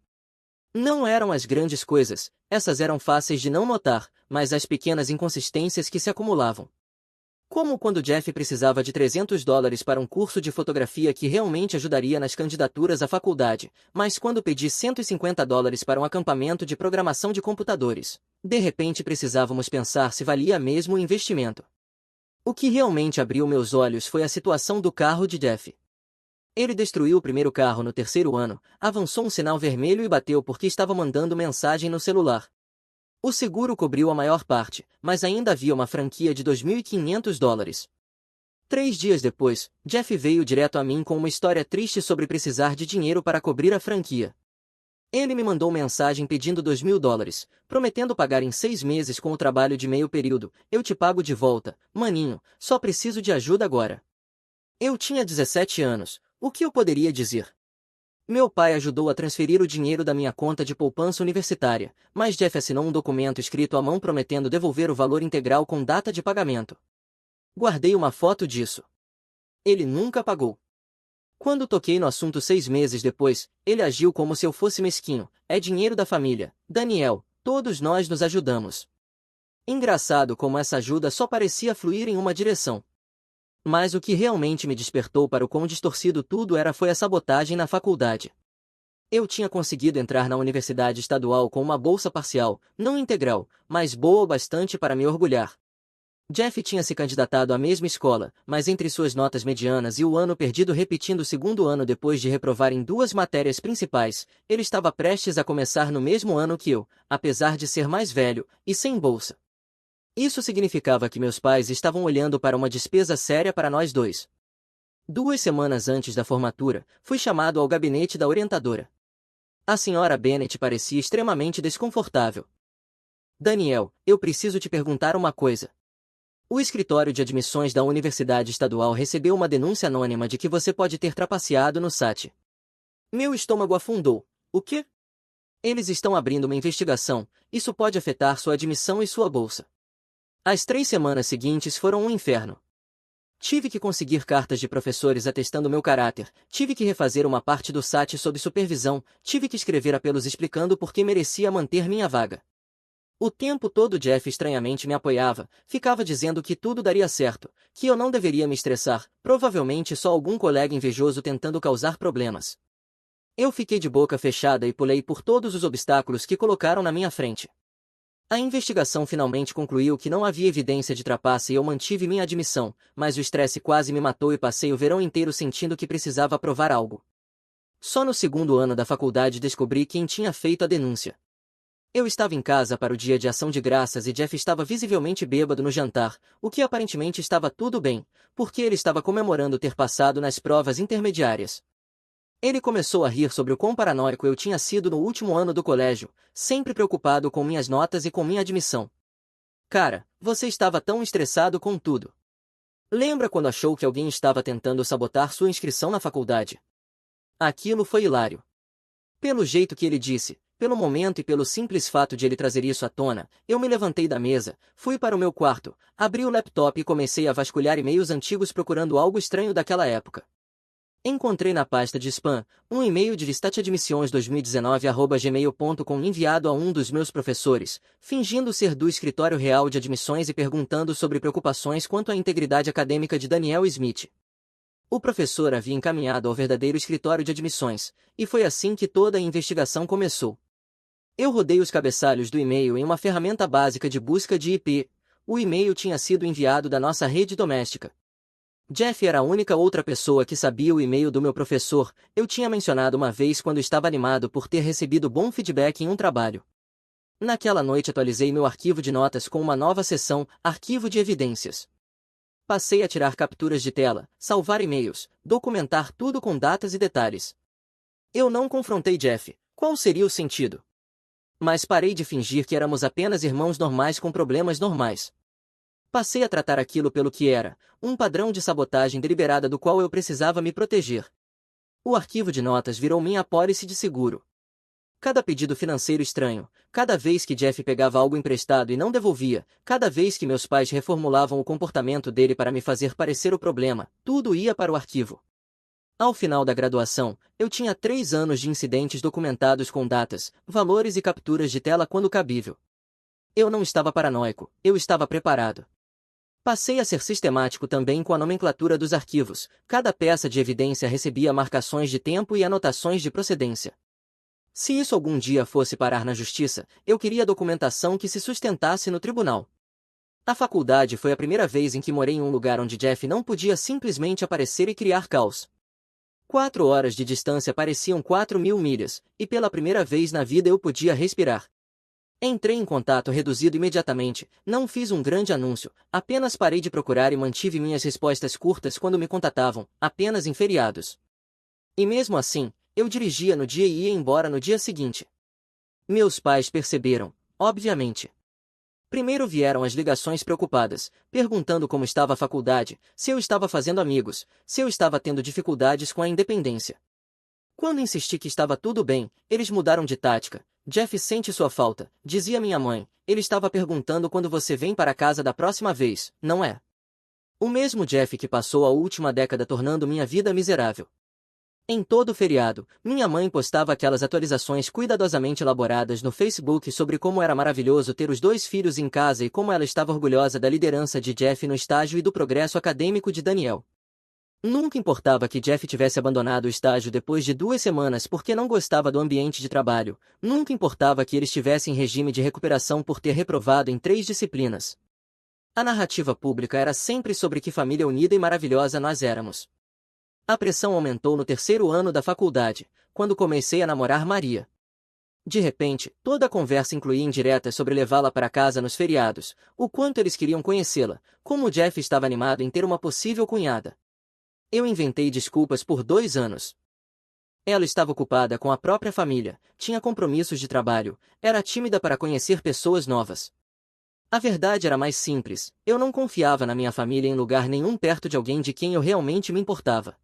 Não eram as grandes coisas, essas eram fáceis de não notar, mas as pequenas inconsistências que se acumulavam. Como quando Jeff precisava de $300 para um curso de fotografia que realmente ajudaria nas candidaturas à faculdade, mas quando pedi $150 para um acampamento de programação de computadores, de repente precisávamos pensar se valia mesmo o investimento. O que realmente abriu meus olhos foi a situação do carro de Jeff. Ele destruiu o primeiro carro no terceiro ano, avançou um sinal vermelho e bateu porque estava mandando mensagem no celular. O seguro cobriu a maior parte, mas ainda havia uma franquia de $2.500. 3 dias depois, Jeff veio direto a mim com uma história triste sobre precisar de dinheiro para cobrir a franquia. Ele me mandou mensagem pedindo $2.000, prometendo pagar em 6 meses com o trabalho de meio período. Eu te pago de volta, maninho, só preciso de ajuda agora. Eu tinha 17 anos, o que eu poderia dizer? Meu pai ajudou a transferir o dinheiro da minha conta de poupança universitária, mas Jeff assinou um documento escrito à mão prometendo devolver o valor integral com data de pagamento. Guardei uma foto disso. Ele nunca pagou. Quando toquei no assunto 6 meses depois, ele agiu como se eu fosse mesquinho. É dinheiro da família, Daniel, todos nós nos ajudamos. Engraçado como essa ajuda só parecia fluir em uma direção. Mas o que realmente me despertou para o quão distorcido tudo era foi a sabotagem na faculdade. Eu tinha conseguido entrar na universidade estadual com uma bolsa parcial, não integral, mas boa o bastante para me orgulhar. Jeff tinha se candidatado à mesma escola, mas entre suas notas medianas e o ano perdido repetindo o segundo ano depois de reprovar em 2 matérias principais, ele estava prestes a começar no mesmo ano que eu, apesar de ser mais velho, e sem bolsa. Isso significava que meus pais estavam olhando para uma despesa séria para nós dois. 2 semanas antes da formatura, fui chamado ao gabinete da orientadora. A senhora Bennett parecia extremamente desconfortável. Daniel, eu preciso te perguntar uma coisa. O escritório de admissões da Universidade Estadual recebeu uma denúncia anônima de que você pode ter trapaceado no SAT. Meu estômago afundou. O quê? Eles estão abrindo uma investigação. Isso pode afetar sua admissão e sua bolsa. As 3 semanas seguintes foram um inferno. Tive que conseguir cartas de professores atestando meu caráter, tive que refazer uma parte do SAT sob supervisão, tive que escrever apelos explicando por que merecia manter minha vaga. O tempo todo Jeff estranhamente me apoiava, ficava dizendo que tudo daria certo, que eu não deveria me estressar, provavelmente só algum colega invejoso tentando causar problemas. Eu fiquei de boca fechada e pulei por todos os obstáculos que colocaram na minha frente. A investigação finalmente concluiu que não havia evidência de trapaça e eu mantive minha admissão, mas o estresse quase me matou e passei o verão inteiro sentindo que precisava provar algo. Só no segundo ano da faculdade descobri quem tinha feito a denúncia. Eu estava em casa para o dia de ação de graças e Jeff estava visivelmente bêbado no jantar, o que aparentemente estava tudo bem, porque ele estava comemorando ter passado nas provas intermediárias. Ele começou a rir sobre o quão paranoico eu tinha sido no último ano do colégio, sempre preocupado com minhas notas e com minha admissão. Cara, você estava tão estressado com tudo. Lembra quando achou que alguém estava tentando sabotar sua inscrição na faculdade? Aquilo foi hilário. Pelo jeito que ele disse, pelo momento e pelo simples fato de ele trazer isso à tona, eu me levantei da mesa, fui para o meu quarto, abri o laptop e comecei a vasculhar e-mails antigos procurando algo estranho daquela época. Encontrei na pasta de spam um e-mail de listatadmissões2019@gmail.com enviado a um dos meus professores, fingindo ser do escritório real de admissões e perguntando sobre preocupações quanto à integridade acadêmica de Daniel Smith. O professor havia encaminhado ao verdadeiro escritório de admissões, e foi assim que toda a investigação começou. Eu rodei os cabeçalhos do e-mail em uma ferramenta básica de busca de IP. O e-mail tinha sido enviado da nossa rede doméstica. Jeff era a única outra pessoa que sabia o e-mail do meu professor. Eu tinha mencionado uma vez quando estava animado por ter recebido bom feedback em um trabalho. Naquela noite atualizei meu arquivo de notas com uma nova seção, Arquivo de Evidências. Passei a tirar capturas de tela, salvar e-mails, documentar tudo com datas e detalhes. Eu não confrontei Jeff. Qual seria o sentido? Mas parei de fingir que éramos apenas irmãos normais com problemas normais. Passei a tratar aquilo pelo que era, um padrão de sabotagem deliberada do qual eu precisava me proteger. O arquivo de notas virou minha apólice de seguro. Cada pedido financeiro estranho, cada vez que Jeff pegava algo emprestado e não devolvia, cada vez que meus pais reformulavam o comportamento dele para me fazer parecer o problema, tudo ia para o arquivo. Ao final da graduação, eu tinha 3 anos de incidentes documentados com datas, valores e capturas de tela quando cabível. Eu não estava paranoico, eu estava preparado. Passei a ser sistemático também com a nomenclatura dos arquivos. Cada peça de evidência recebia marcações de tempo e anotações de procedência. Se isso algum dia fosse parar na justiça, eu queria documentação que se sustentasse no tribunal. A faculdade foi a primeira vez em que morei em um lugar onde Jeff não podia simplesmente aparecer e criar caos. 4 horas de distância pareciam 4.000 milhas, e pela primeira vez na vida eu podia respirar. Entrei em contato reduzido imediatamente, não fiz um grande anúncio, apenas parei de procurar e mantive minhas respostas curtas quando me contatavam, apenas em feriados. E mesmo assim, eu dirigia no dia e ia embora no dia seguinte. Meus pais perceberam, obviamente. Primeiro vieram as ligações preocupadas, perguntando como estava a faculdade, se eu estava fazendo amigos, se eu estava tendo dificuldades com a independência. Quando insisti que estava tudo bem, eles mudaram de tática. Jeff sente sua falta, dizia minha mãe. Ele estava perguntando quando você vem para casa da próxima vez, não é? O mesmo Jeff que passou a última década tornando minha vida miserável. Em todo feriado, minha mãe postava aquelas atualizações cuidadosamente elaboradas no Facebook sobre como era maravilhoso ter os 2 filhos em casa e como ela estava orgulhosa da liderança de Jeff no estágio e do progresso acadêmico de Daniel. Nunca importava que Jeff tivesse abandonado o estágio depois de 2 semanas porque não gostava do ambiente de trabalho. Nunca importava que ele estivesse em regime de recuperação por ter reprovado em 3 disciplinas. A narrativa pública era sempre sobre que família unida e maravilhosa nós éramos. A pressão aumentou no 3º ano da faculdade, quando comecei a namorar Maria. De repente, toda a conversa incluía indiretas sobre levá-la para casa nos feriados, o quanto eles queriam conhecê-la, como Jeff estava animado em ter uma possível cunhada. Eu inventei desculpas por 2 anos. Ela estava ocupada com a própria família, tinha compromissos de trabalho, era tímida para conhecer pessoas novas. A verdade era mais simples, eu não confiava na minha família em lugar nenhum perto de alguém de quem eu realmente me importava.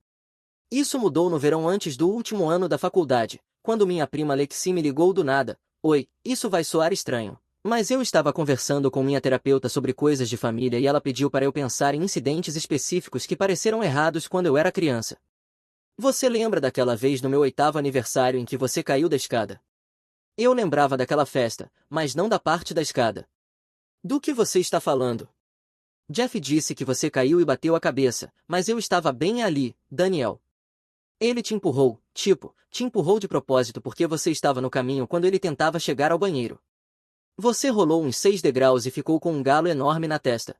Isso mudou no verão antes do último ano da faculdade, quando minha prima Lexi me ligou do nada. Oi, isso vai soar estranho. Mas eu estava conversando com minha terapeuta sobre coisas de família e ela pediu para eu pensar em incidentes específicos que pareceram errados quando eu era criança. Você lembra daquela vez no meu 8º aniversário em que você caiu da escada? Eu lembrava daquela festa, mas não da parte da escada. Do que você está falando? Jeff disse que você caiu e bateu a cabeça, mas eu estava bem ali, Daniel. Ele te empurrou, tipo, te empurrou de propósito porque você estava no caminho quando ele tentava chegar ao banheiro. Você rolou uns 6 degraus e ficou com um galo enorme na testa.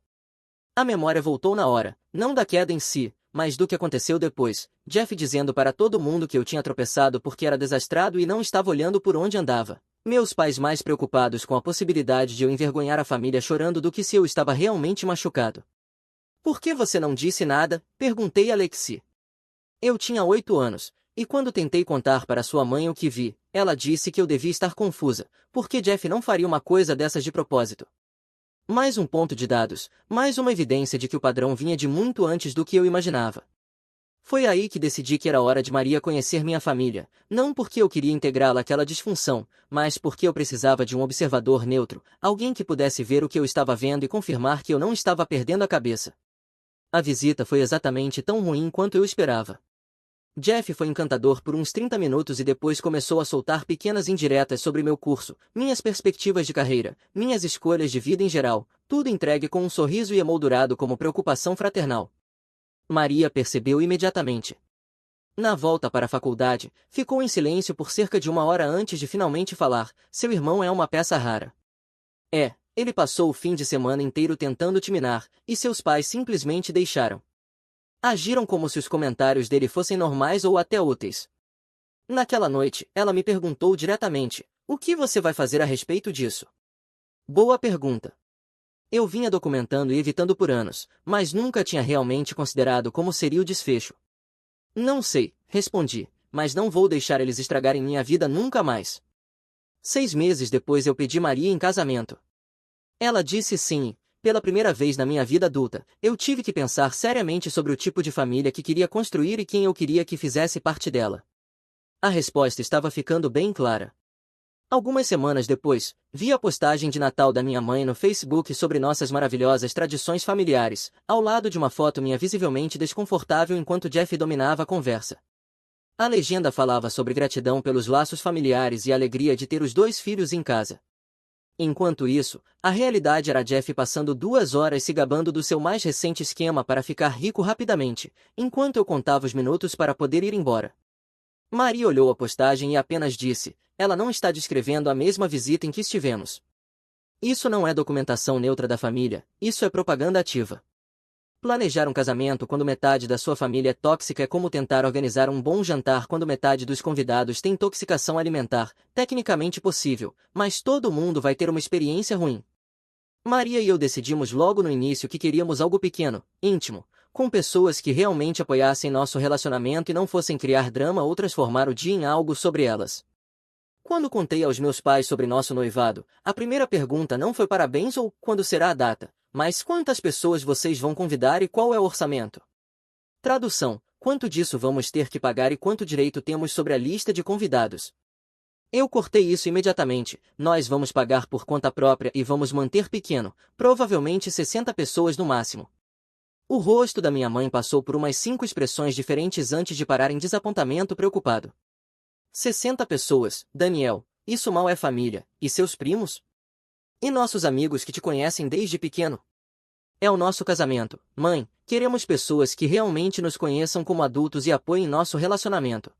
A memória voltou na hora, não da queda em si, mas do que aconteceu depois, Jeff dizendo para todo mundo que eu tinha tropeçado porque era desastrado e não estava olhando por onde andava. Meus pais mais preocupados com a possibilidade de eu envergonhar a família chorando do que se eu estava realmente machucado. Por que você não disse nada? Perguntei a Lexi. Eu tinha 8 anos, e quando tentei contar para sua mãe o que vi, ela disse que eu devia estar confusa, porque Jeff não faria uma coisa dessas de propósito. Mais um ponto de dados, mais uma evidência de que o padrão vinha de muito antes do que eu imaginava. Foi aí que decidi que era hora de Maria conhecer minha família, não porque eu queria integrá-la àquela disfunção, mas porque eu precisava de um observador neutro, alguém que pudesse ver o que eu estava vendo e confirmar que eu não estava perdendo a cabeça. A visita foi exatamente tão ruim quanto eu esperava. Jeff foi encantador por uns 30 minutos e depois começou a soltar pequenas indiretas sobre meu curso, minhas perspectivas de carreira, minhas escolhas de vida em geral, tudo entregue com um sorriso e emoldurado como preocupação fraternal. Maria percebeu imediatamente. Na volta para a faculdade, ficou em silêncio por cerca de 1 hora antes de finalmente falar: seu irmão é uma peça rara. Ele passou o fim de semana inteiro tentando te minar, e seus pais simplesmente deixaram. Agiram como se os comentários dele fossem normais ou até úteis. Naquela noite, ela me perguntou diretamente: o que você vai fazer a respeito disso? Boa pergunta. Eu vinha documentando e evitando por anos, mas nunca tinha realmente considerado como seria o desfecho. Não sei, respondi, mas não vou deixar eles estragarem minha vida nunca mais. 6 meses depois eu pedi Maria em casamento. Ela disse sim. Pela primeira vez na minha vida adulta, eu tive que pensar seriamente sobre o tipo de família que queria construir e quem eu queria que fizesse parte dela. A resposta estava ficando bem clara. Algumas semanas depois, vi a postagem de Natal da minha mãe no Facebook sobre nossas maravilhosas tradições familiares, ao lado de uma foto minha visivelmente desconfortável enquanto Jeff dominava a conversa. A legenda falava sobre gratidão pelos laços familiares e a alegria de ter os 2 filhos em casa. Enquanto isso, a realidade era Jeff passando 2 horas se gabando do seu mais recente esquema para ficar rico rapidamente, enquanto eu contava os minutos para poder ir embora. Maria olhou a postagem e apenas disse: ela não está descrevendo a mesma visita em que estivemos. Isso não é documentação neutra da família, isso é propaganda ativa. Planejar um casamento quando metade da sua família é tóxica é como tentar organizar um bom jantar quando metade dos convidados tem intoxicação alimentar, tecnicamente possível, mas todo mundo vai ter uma experiência ruim. Maria e eu decidimos logo no início que queríamos algo pequeno, íntimo, com pessoas que realmente apoiassem nosso relacionamento e não fossem criar drama ou transformar o dia em algo sobre elas. Quando contei aos meus pais sobre nosso noivado, a primeira pergunta não foi parabéns ou quando será a data, mas quantas pessoas vocês vão convidar e qual é o orçamento? Tradução: quanto disso vamos ter que pagar e quanto direito temos sobre a lista de convidados? Eu cortei isso imediatamente: nós vamos pagar por conta própria e vamos manter pequeno, provavelmente 60 pessoas no máximo. O rosto da minha mãe passou por umas 5 expressões diferentes antes de parar em desapontamento preocupado. 60 pessoas, Daniel, isso mal é família, e seus primos? E nossos amigos que te conhecem desde pequeno? É o nosso casamento, mãe, queremos pessoas que realmente nos conheçam como adultos e apoiem nosso relacionamento.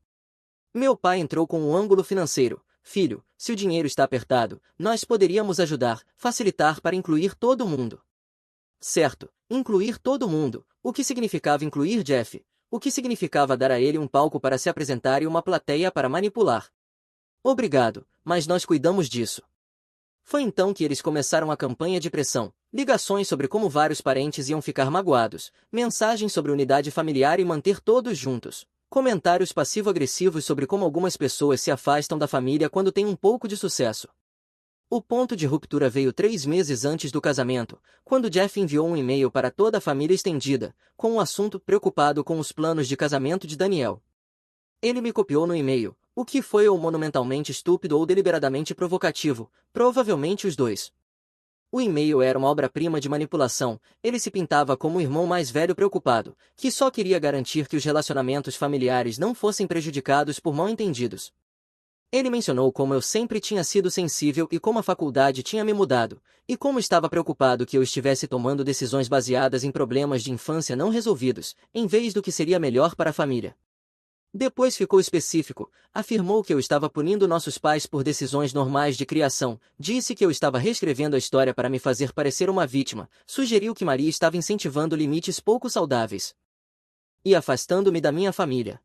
Meu pai entrou com um ângulo financeiro: filho, se o dinheiro está apertado, nós poderíamos ajudar, facilitar para incluir todo mundo. Certo, incluir todo mundo, o que significava incluir Jeff? O que significava dar a ele um palco para se apresentar e uma plateia para manipular? Obrigado, mas nós cuidamos disso. Foi então que eles começaram a campanha de pressão, ligações sobre como vários parentes iam ficar magoados, mensagens sobre unidade familiar e manter todos juntos, comentários passivo-agressivos sobre como algumas pessoas se afastam da família quando têm um pouco de sucesso. O ponto de ruptura veio 3 meses antes do casamento, quando Jeff enviou um e-mail para toda a família estendida, com um assunto preocupado com os planos de casamento de Daniel. Ele me copiou no e-mail, o que foi ou monumentalmente estúpido ou deliberadamente provocativo, provavelmente os dois. O e-mail era uma obra-prima de manipulação, ele se pintava como o irmão mais velho preocupado, que só queria garantir que os relacionamentos familiares não fossem prejudicados por mal-entendidos. Ele mencionou como eu sempre tinha sido sensível e como a faculdade tinha me mudado, e como estava preocupado que eu estivesse tomando decisões baseadas em problemas de infância não resolvidos, em vez do que seria melhor para a família. Depois ficou específico, afirmou que eu estava punindo nossos pais por decisões normais de criação, disse que eu estava reescrevendo a história para me fazer parecer uma vítima, sugeriu que Maria estava incentivando limites pouco saudáveis e afastando-me da minha família.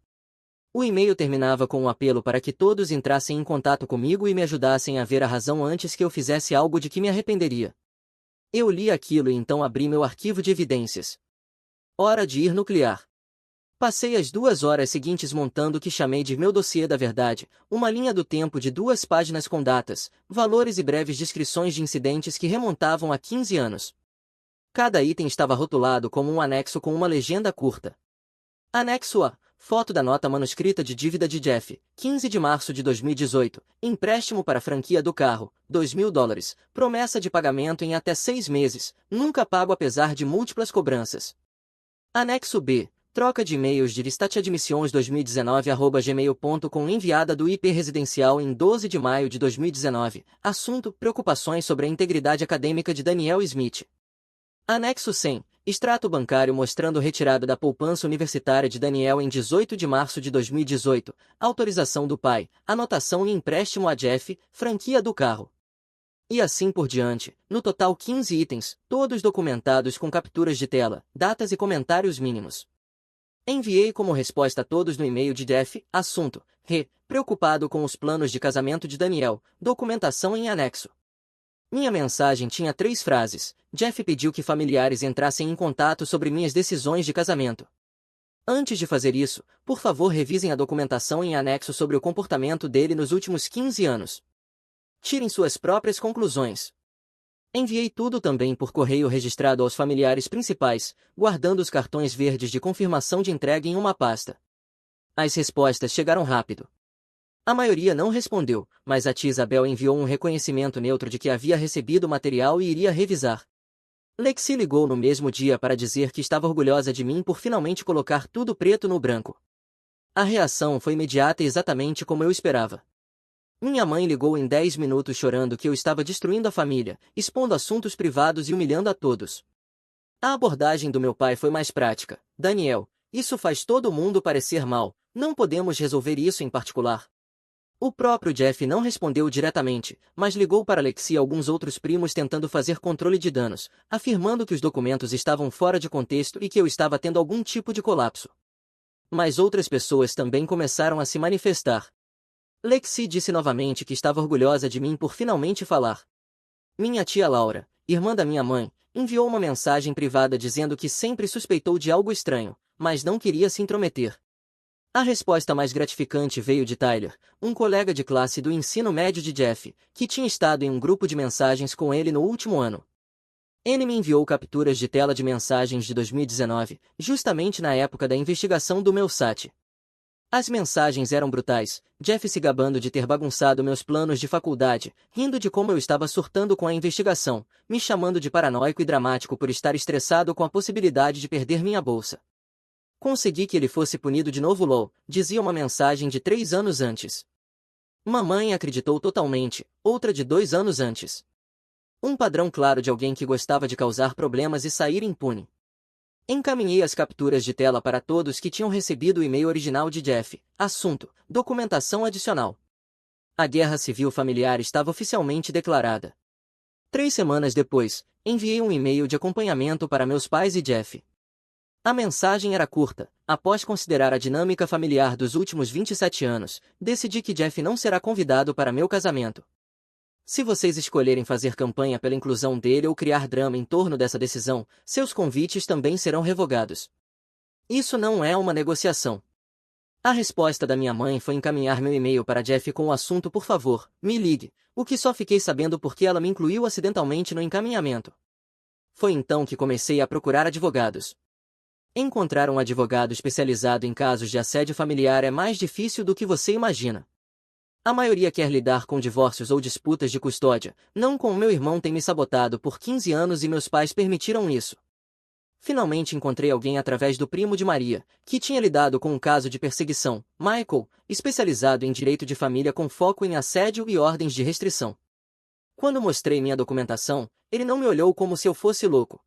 O e-mail terminava com um apelo para que todos entrassem em contato comigo e me ajudassem a ver a razão antes que eu fizesse algo de que me arrependeria. Eu li aquilo e então abri meu arquivo de evidências. Hora de ir nuclear. Passei as 2 horas seguintes montando o que chamei de meu dossiê da verdade, uma linha do tempo de 2 páginas com datas, valores e breves descrições de incidentes que remontavam a 15 anos. Cada item estava rotulado como um anexo com uma legenda curta. Anexo A. Foto da nota manuscrita de dívida de Jeff, 15 de março de 2018. Empréstimo para a franquia do carro, $2.000. Promessa de pagamento em até 6 meses, nunca pago apesar de múltiplas cobranças. Anexo B. Troca de e-mails de listatadmissões2019@gmail.com enviada do IP residencial em 12 de maio de 2019. Assunto: preocupações sobre a integridade acadêmica de Daniel Smith. Anexo 100. Extrato bancário mostrando retirada da poupança universitária de Daniel em 18 de março de 2018. Autorização do pai. Anotação e empréstimo a Jeff, franquia do carro. E assim por diante. No total 15 itens, todos documentados com capturas de tela, datas e comentários mínimos. Enviei como resposta a todos no e-mail de Jeff, assunto, preocupado com os planos de casamento de Daniel, documentação em anexo. Minha mensagem tinha 3 frases. Jeff pediu que familiares entrassem em contato sobre minhas decisões de casamento. Antes de fazer isso, por favor revisem a documentação em anexo sobre o comportamento dele nos últimos 15 anos. Tirem suas próprias conclusões. Enviei tudo também por correio registrado aos familiares principais, guardando os cartões verdes de confirmação de entrega em uma pasta. As respostas chegaram rápido. A maioria não respondeu, mas a tia Isabel enviou um reconhecimento neutro de que havia recebido o material e iria revisar. Lexi ligou no mesmo dia para dizer que estava orgulhosa de mim por finalmente colocar tudo preto no branco. A reação foi imediata e exatamente como eu esperava. Minha mãe ligou em 10 minutos chorando que eu estava destruindo a família, expondo assuntos privados e humilhando a todos. A abordagem do meu pai foi mais prática. Daniel, isso faz todo mundo parecer mal, não podemos resolver isso em particular. O próprio Jeff não respondeu diretamente, mas ligou para Lexi e alguns outros primos tentando fazer controle de danos, afirmando que os documentos estavam fora de contexto e que eu estava tendo algum tipo de colapso. Mas outras pessoas também começaram a se manifestar. Lexi disse novamente que estava orgulhosa de mim por finalmente falar. Minha tia Laura, irmã da minha mãe, enviou uma mensagem privada dizendo que sempre suspeitou de algo estranho, mas não queria se intrometer. A resposta mais gratificante veio de Tyler, um colega de classe do ensino médio de Jeff, que tinha estado em um grupo de mensagens com ele no último ano. Ele me enviou capturas de tela de mensagens de 2019, justamente na época da investigação do meu SAT. As mensagens eram brutais, Jeff se gabando de ter bagunçado meus planos de faculdade, rindo de como eu estava surtando com a investigação, me chamando de paranoico e dramático por estar estressado com a possibilidade de perder minha bolsa. Consegui que ele fosse punido de novo LOL, dizia uma mensagem de 3 anos antes. Mamãe acreditou totalmente, outra de 2 anos antes. Um padrão claro de alguém que gostava de causar problemas e sair impune. Encaminhei as capturas de tela para todos que tinham recebido o e-mail original de Jeff. Assunto: documentação adicional. A guerra civil familiar estava oficialmente declarada. 3 semanas depois, enviei um e-mail de acompanhamento para meus pais e Jeff. A mensagem era curta. Após considerar a dinâmica familiar dos últimos 27 anos, decidi que Jeff não será convidado para meu casamento. Se vocês escolherem fazer campanha pela inclusão dele ou criar drama em torno dessa decisão, seus convites também serão revogados. Isso não é uma negociação. A resposta da minha mãe foi encaminhar meu e-mail para Jeff com o assunto "por favor, me ligue", o que só fiquei sabendo porque ela me incluiu acidentalmente no encaminhamento. Foi então que comecei a procurar advogados. Encontrar um advogado especializado em casos de assédio familiar é mais difícil do que você imagina. A maioria quer lidar com divórcios ou disputas de custódia, não com o meu irmão tem me sabotado por 15 anos e meus pais permitiram isso. Finalmente encontrei alguém através do primo de Maria, que tinha lidado com um caso de perseguição, Michael, especializado em direito de família com foco em assédio e ordens de restrição. Quando mostrei minha documentação, ele não me olhou como se eu fosse louco.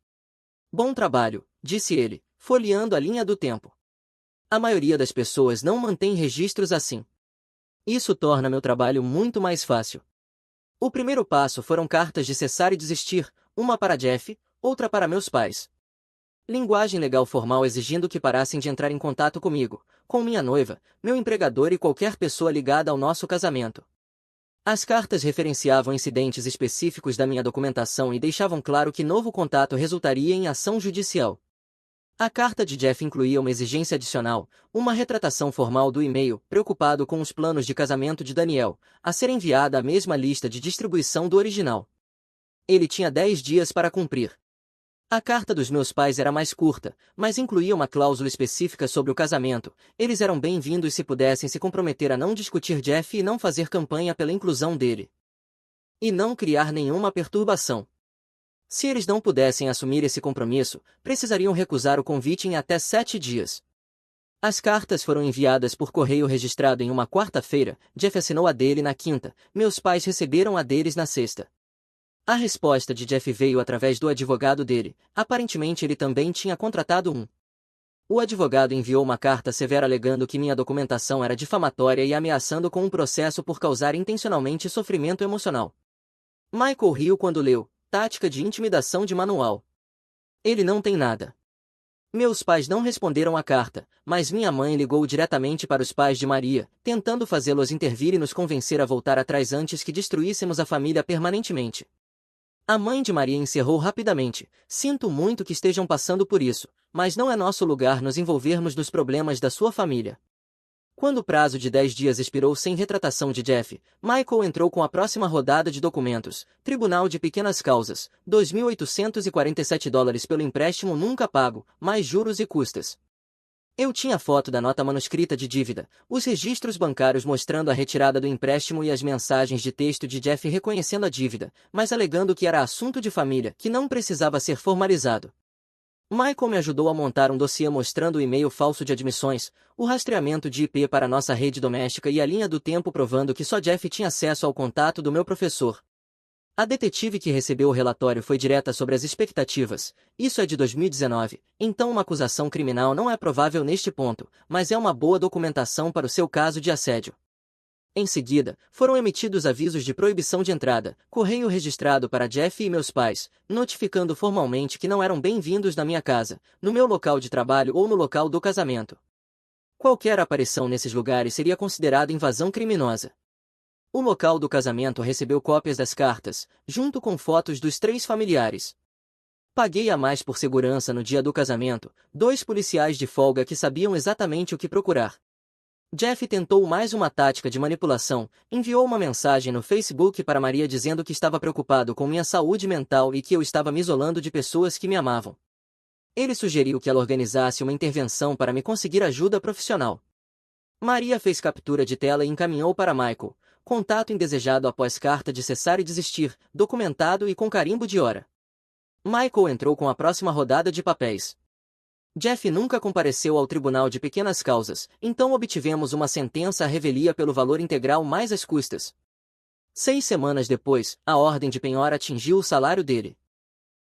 "Bom trabalho", disse ele, folheando a linha do tempo. A maioria das pessoas não mantém registros assim. Isso torna meu trabalho muito mais fácil. O primeiro passo foram cartas de cessar e desistir, uma para Jeff, outra para meus pais. Linguagem legal formal exigindo que parassem de entrar em contato comigo, com minha noiva, meu empregador e qualquer pessoa ligada ao nosso casamento. As cartas referenciavam incidentes específicos da minha documentação e deixavam claro que novo contato resultaria em ação judicial. A carta de Jeff incluía uma exigência adicional, uma retratação formal do e-mail, preocupado com os planos de casamento de Daniel, a ser enviada à mesma lista de distribuição do original. Ele tinha 10 dias para cumprir. A carta dos meus pais era mais curta, mas incluía uma cláusula específica sobre o casamento. Eles eram bem-vindos se pudessem se comprometer a não discutir Jeff e não fazer campanha pela inclusão dele. E não criar nenhuma perturbação. Se eles não pudessem assumir esse compromisso, precisariam recusar o convite em até 7 dias. As cartas foram enviadas por correio registrado em uma quarta-feira, Jeff assinou a dele na quinta, meus pais receberam a deles na sexta. A resposta de Jeff veio através do advogado dele, aparentemente ele também tinha contratado um. O advogado enviou uma carta severa alegando que minha documentação era difamatória e ameaçando com um processo por causar intencionalmente sofrimento emocional. Michael riu quando leu. Tática de intimidação de manual. Ele não tem nada. Meus pais não responderam à carta, mas minha mãe ligou diretamente para os pais de Maria, tentando fazê-los intervir e nos convencer a voltar atrás antes que destruíssemos a família permanentemente. A mãe de Maria encerrou rapidamente. Sinto muito que estejam passando por isso, mas não é nosso lugar nos envolvermos nos problemas da sua família. Quando o prazo de 10 dias expirou sem retratação de Jeff, Michael entrou com a próxima rodada de documentos, Tribunal de Pequenas Causas, $2.847 pelo empréstimo nunca pago, mais juros e custas. Eu tinha foto da nota manuscrita de dívida, os registros bancários mostrando a retirada do empréstimo e as mensagens de texto de Jeff reconhecendo a dívida, mas alegando que era assunto de família, que não precisava ser formalizado. Michael me ajudou a montar um dossiê mostrando o e-mail falso de admissões, o rastreamento de IP para nossa rede doméstica e a linha do tempo provando que só Jeff tinha acesso ao contato do meu professor. A detetive que recebeu o relatório foi direta sobre as expectativas. Isso é de 2019, então uma acusação criminal não é provável neste ponto, mas é uma boa documentação para o seu caso de assédio. Em seguida, foram emitidos avisos de proibição de entrada, correio registrado para Jeff e meus pais, notificando formalmente que não eram bem-vindos na minha casa, no meu local de trabalho ou no local do casamento. Qualquer aparição nesses lugares seria considerada invasão criminosa. O local do casamento recebeu cópias das cartas, junto com fotos dos 3 familiares. Paguei a mais por segurança no dia do casamento, 2 policiais de folga que sabiam exatamente o que procurar. Jeff tentou mais uma tática de manipulação, enviou uma mensagem no Facebook para Maria dizendo que estava preocupado com minha saúde mental e que eu estava me isolando de pessoas que me amavam. Ele sugeriu que ela organizasse uma intervenção para me conseguir ajuda profissional. Maria fez captura de tela e encaminhou para Michael, contato indesejado após carta de cessar e desistir, documentado e com carimbo de hora. Michael entrou com a próxima rodada de papéis. Jeff nunca compareceu ao Tribunal de Pequenas Causas, então obtivemos uma sentença à revelia pelo valor integral mais as custas. 6 semanas depois, a ordem de penhora atingiu o salário dele.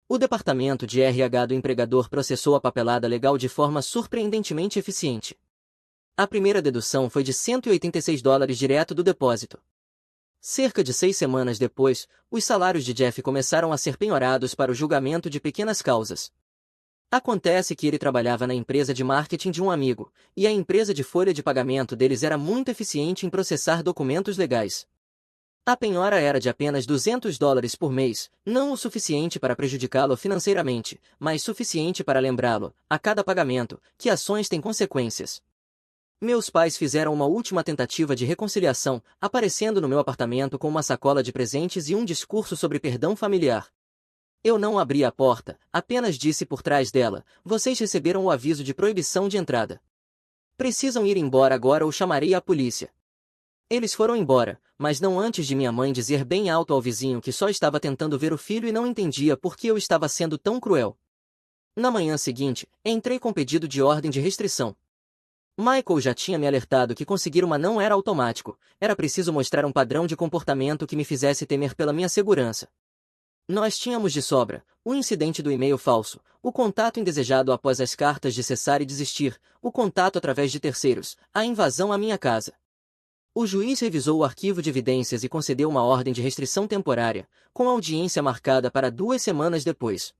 O departamento de RH do empregador processou a papelada legal de forma surpreendentemente eficiente. A primeira dedução foi de $186 direto do depósito. Cerca de 6 semanas depois, os salários de Jeff começaram a ser penhorados para o julgamento de pequenas causas. Acontece que ele trabalhava na empresa de marketing de um amigo, e a empresa de folha de pagamento deles era muito eficiente em processar documentos legais. A penhora era de apenas $200 por mês, não o suficiente para prejudicá-lo financeiramente, mas suficiente para lembrá-lo, a cada pagamento, que ações têm consequências. Meus pais fizeram uma última tentativa de reconciliação, aparecendo no meu apartamento com uma sacola de presentes e um discurso sobre perdão familiar. Eu não abri a porta, apenas disse por trás dela, vocês receberam o aviso de proibição de entrada. Precisam ir embora agora ou chamarei a polícia. Eles foram embora, mas não antes de minha mãe dizer bem alto ao vizinho que só estava tentando ver o filho e não entendia por que eu estava sendo tão cruel. Na manhã seguinte, entrei com pedido de ordem de restrição. Michael já tinha me alertado que conseguir uma não era automático, era preciso mostrar um padrão de comportamento que me fizesse temer pela minha segurança. Nós tínhamos de sobra o incidente do e-mail falso, o contato indesejado após as cartas de cessar e desistir, o contato através de terceiros, a invasão à minha casa. O juiz revisou o arquivo de evidências e concedeu uma ordem de restrição temporária, com audiência marcada para 2 semanas depois.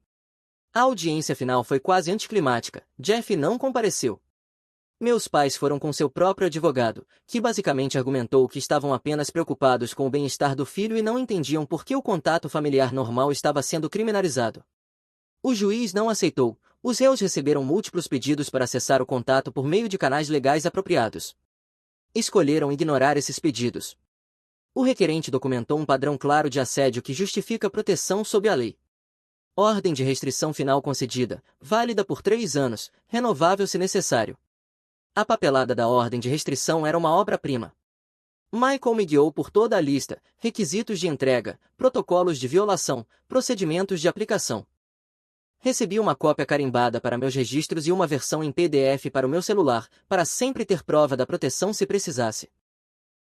A audiência final foi quase anticlimática. Jeff não compareceu. Meus pais foram com seu próprio advogado, que basicamente argumentou que estavam apenas preocupados com o bem-estar do filho e não entendiam por que o contato familiar normal estava sendo criminalizado. O juiz não aceitou. Os réus receberam múltiplos pedidos para acessar o contato por meio de canais legais apropriados. Escolheram ignorar esses pedidos. O requerente documentou um padrão claro de assédio que justifica proteção sob a lei. Ordem de restrição final concedida, válida por 3 anos, renovável se necessário. A papelada da ordem de restrição era uma obra-prima. Michael me guiou por toda a lista, requisitos de entrega, protocolos de violação, procedimentos de aplicação. Recebi uma cópia carimbada para meus registros e uma versão em PDF para o meu celular, para sempre ter prova da proteção se precisasse.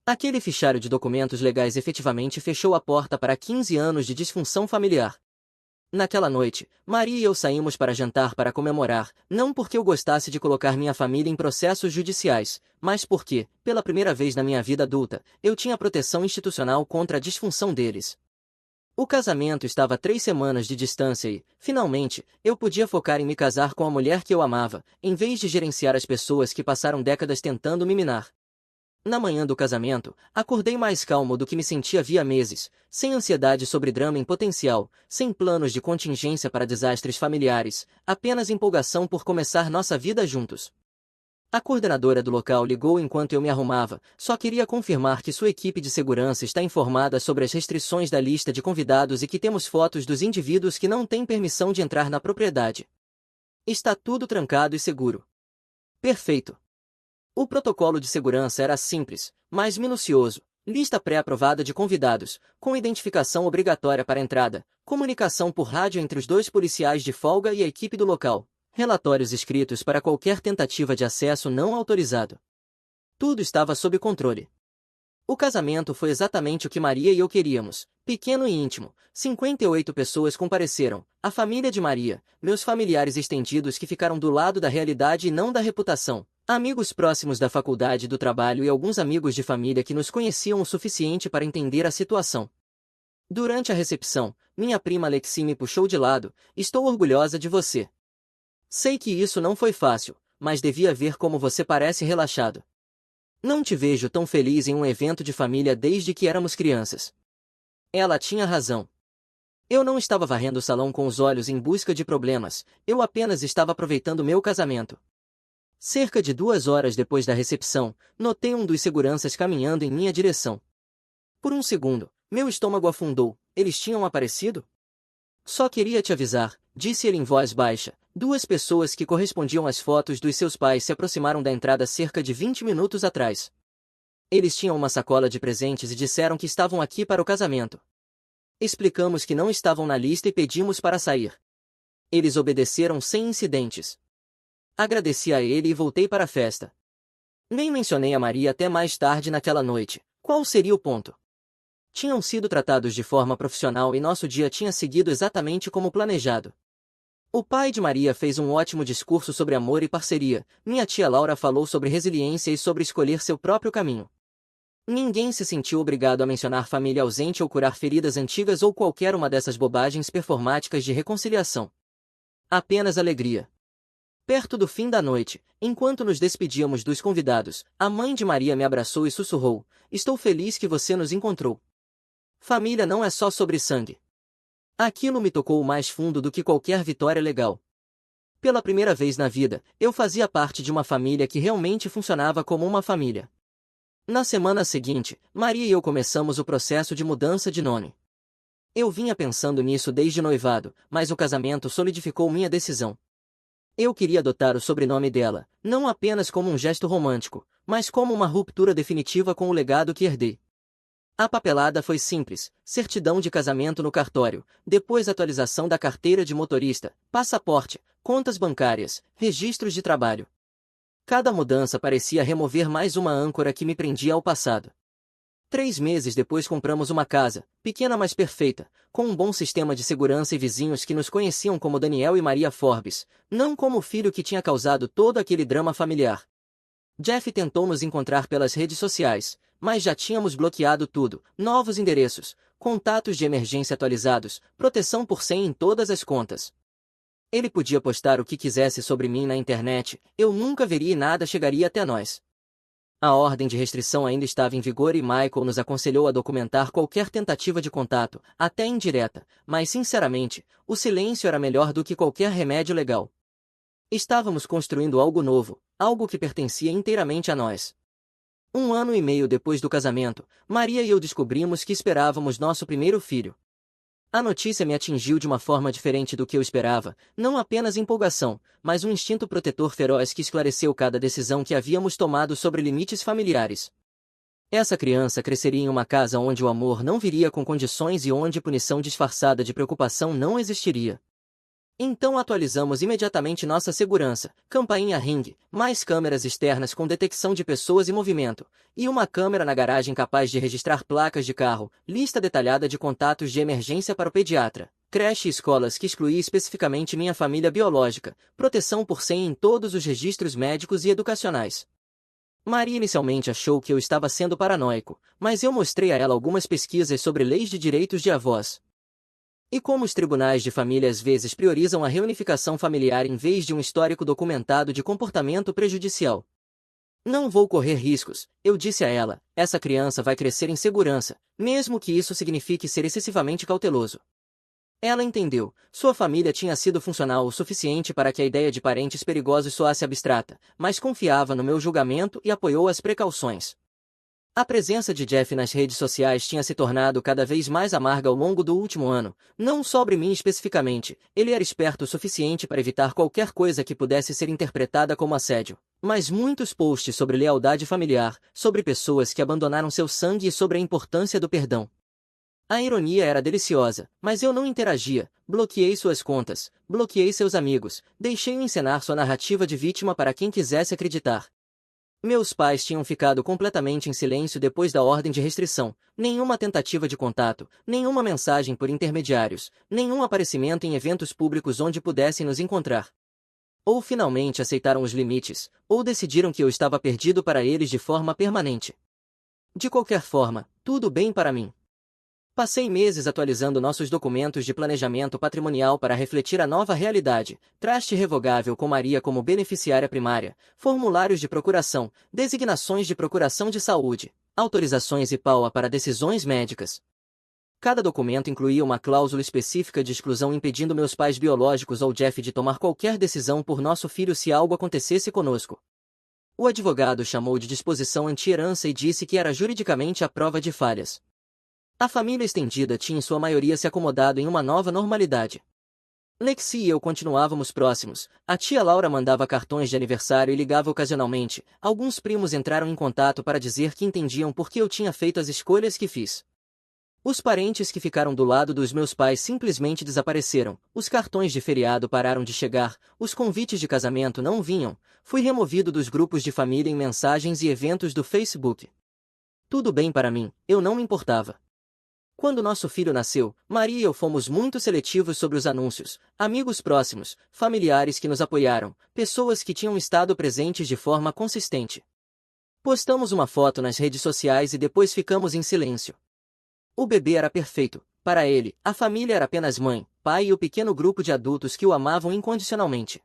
Aquele fichário de documentos legais efetivamente fechou a porta para 15 anos de disfunção familiar. Naquela noite, Maria e eu saímos para jantar para comemorar, não porque eu gostasse de colocar minha família em processos judiciais, mas porque, pela primeira vez na minha vida adulta, eu tinha proteção institucional contra a disfunção deles. O casamento estava a 3 semanas de distância e, finalmente, eu podia focar em me casar com a mulher que eu amava, em vez de gerenciar as pessoas que passaram décadas tentando me minar. Na manhã do casamento, acordei mais calmo do que me sentia havia meses, sem ansiedade sobre drama em potencial, sem planos de contingência para desastres familiares, apenas empolgação por começar nossa vida juntos. A coordenadora do local ligou enquanto eu me arrumava, só queria confirmar que sua equipe de segurança está informada sobre as restrições da lista de convidados e que temos fotos dos indivíduos que não têm permissão de entrar na propriedade. Está tudo trancado e seguro. Perfeito. O protocolo de segurança era simples, mas minucioso. Lista pré-aprovada de convidados, com identificação obrigatória para entrada, comunicação por rádio entre os 2 policiais de folga e a equipe do local, relatórios escritos para qualquer tentativa de acesso não autorizado. Tudo estava sob controle. O casamento foi exatamente o que Maria e eu queríamos, pequeno e íntimo. 58 pessoas compareceram, a família de Maria, meus familiares estendidos que ficaram do lado da realidade e não da reputação, amigos próximos da faculdade e do trabalho e alguns amigos de família que nos conheciam o suficiente para entender a situação. Durante a recepção, minha prima Alexi me puxou de lado. Estou orgulhosa de você. Sei que isso não foi fácil, mas devia ver como você parece relaxado. Não te vejo tão feliz em um evento de família desde que éramos crianças. Ela tinha razão. Eu não estava varrendo o salão com os olhos em busca de problemas, eu apenas estava aproveitando meu casamento. Cerca de 2 horas depois da recepção, notei um dos seguranças caminhando em minha direção. Por um segundo, meu estômago afundou. Eles tinham aparecido? Só queria te avisar, disse ele em voz baixa. 2 pessoas que correspondiam às fotos dos seus pais se aproximaram da entrada cerca de 20 minutos atrás. Eles tinham uma sacola de presentes e disseram que estavam aqui para o casamento. Explicamos que não estavam na lista e pedimos para sair. Eles obedeceram sem incidentes. Agradeci a ele e voltei para a festa. Nem mencionei a Maria até mais tarde naquela noite. Qual seria o ponto? Tinham sido tratados de forma profissional e nosso dia tinha seguido exatamente como planejado. O pai de Maria fez um ótimo discurso sobre amor e parceria. Minha tia Laura falou sobre resiliência e sobre escolher seu próprio caminho. Ninguém se sentiu obrigado a mencionar família ausente ou curar feridas antigas ou qualquer uma dessas bobagens performáticas de reconciliação. Apenas alegria. Perto do fim da noite, enquanto nos despedíamos dos convidados, a mãe de Maria me abraçou e sussurrou: "Estou feliz que você nos encontrou. Família não é só sobre sangue." Aquilo me tocou mais fundo do que qualquer vitória legal. Pela primeira vez na vida, eu fazia parte de uma família que realmente funcionava como uma família. Na semana seguinte, Maria e eu começamos o processo de mudança de nome. Eu vinha pensando nisso desde noivado, mas o casamento solidificou minha decisão. Eu queria adotar o sobrenome dela, não apenas como um gesto romântico, mas como uma ruptura definitiva com o legado que herdei. A papelada foi simples: certidão de casamento no cartório, depois atualização da carteira de motorista, passaporte, contas bancárias, registros de trabalho. Cada mudança parecia remover mais uma âncora que me prendia ao passado. 3 meses depois compramos uma casa, pequena mas perfeita, com um bom sistema de segurança e vizinhos que nos conheciam como Daniel e Maria Forbes, não como o filho que tinha causado todo aquele drama familiar. Jeff tentou nos encontrar pelas redes sociais, mas já tínhamos bloqueado tudo, novos endereços, contatos de emergência atualizados, proteção por senha em todas as contas. Ele podia postar o que quisesse sobre mim na internet, eu nunca veria e nada chegaria até nós. A ordem de restrição ainda estava em vigor e Michael nos aconselhou a documentar qualquer tentativa de contato, até indireta, mas sinceramente, o silêncio era melhor do que qualquer remédio legal. Estávamos construindo algo novo, algo que pertencia inteiramente a nós. 1 ano e meio depois do casamento, Maria e eu descobrimos que esperávamos nosso primeiro filho. A notícia me atingiu de uma forma diferente do que eu esperava, não apenas empolgação, mas um instinto protetor feroz que esclareceu cada decisão que havíamos tomado sobre limites familiares. Essa criança cresceria em uma casa onde o amor não viria com condições e onde punição disfarçada de preocupação não existiria. Então atualizamos imediatamente nossa segurança, campainha Ring, mais câmeras externas com detecção de pessoas e movimento, e uma câmera na garagem capaz de registrar placas de carro, lista detalhada de contatos de emergência para o pediatra, creche e escolas que excluía especificamente minha família biológica, proteção por senha em todos os registros médicos e educacionais. Maria inicialmente achou que eu estava sendo paranoico, mas eu mostrei a ela algumas pesquisas sobre leis de direitos de avós. E como os tribunais de família às vezes priorizam a reunificação familiar em vez de um histórico documentado de comportamento prejudicial. Não vou correr riscos, eu disse a ela, essa criança vai crescer em segurança, mesmo que isso signifique ser excessivamente cauteloso. Ela entendeu, sua família tinha sido funcional o suficiente para que a ideia de parentes perigosos soasse abstrata, mas confiava no meu julgamento e apoiou as precauções. A presença de Jeff nas redes sociais tinha se tornado cada vez mais amarga ao longo do último ano, não sobre mim especificamente, ele era esperto o suficiente para evitar qualquer coisa que pudesse ser interpretada como assédio, mas muitos posts sobre lealdade familiar, sobre pessoas que abandonaram seu sangue e sobre a importância do perdão. A ironia era deliciosa, mas eu não interagia, bloqueei suas contas, bloqueei seus amigos, deixei-o encenar sua narrativa de vítima para quem quisesse acreditar. Meus pais tinham ficado completamente em silêncio depois da ordem de restrição, nenhuma tentativa de contato, nenhuma mensagem por intermediários, nenhum aparecimento em eventos públicos onde pudessem nos encontrar. Ou finalmente aceitaram os limites, ou decidiram que eu estava perdido para eles de forma permanente. De qualquer forma, tudo bem para mim. Passei meses atualizando nossos documentos de planejamento patrimonial para refletir a nova realidade, traste revogável com Maria como beneficiária primária, formulários de procuração, designações de procuração de saúde, autorizações e PAUA para decisões médicas. Cada documento incluía uma cláusula específica de exclusão impedindo meus pais biológicos ou Jeff de tomar qualquer decisão por nosso filho se algo acontecesse conosco. O advogado chamou de disposição anti-herança e disse que era juridicamente a prova de falhas. A família estendida tinha em sua maioria se acomodado em uma nova normalidade. Lexi e eu continuávamos próximos, a tia Laura mandava cartões de aniversário e ligava ocasionalmente, alguns primos entraram em contato para dizer que entendiam por que eu tinha feito as escolhas que fiz. Os parentes que ficaram do lado dos meus pais simplesmente desapareceram, os cartões de feriado pararam de chegar, os convites de casamento não vinham, fui removido dos grupos de família em mensagens e eventos do Facebook. Tudo bem para mim, eu não me importava. Quando nosso filho nasceu, Maria e eu fomos muito seletivos sobre os anúncios, amigos próximos, familiares que nos apoiaram, pessoas que tinham estado presentes de forma consistente. Postamos uma foto nas redes sociais e depois ficamos em silêncio. O bebê era perfeito, para ele, a família era apenas mãe, pai e o pequeno grupo de adultos que o amavam incondicionalmente.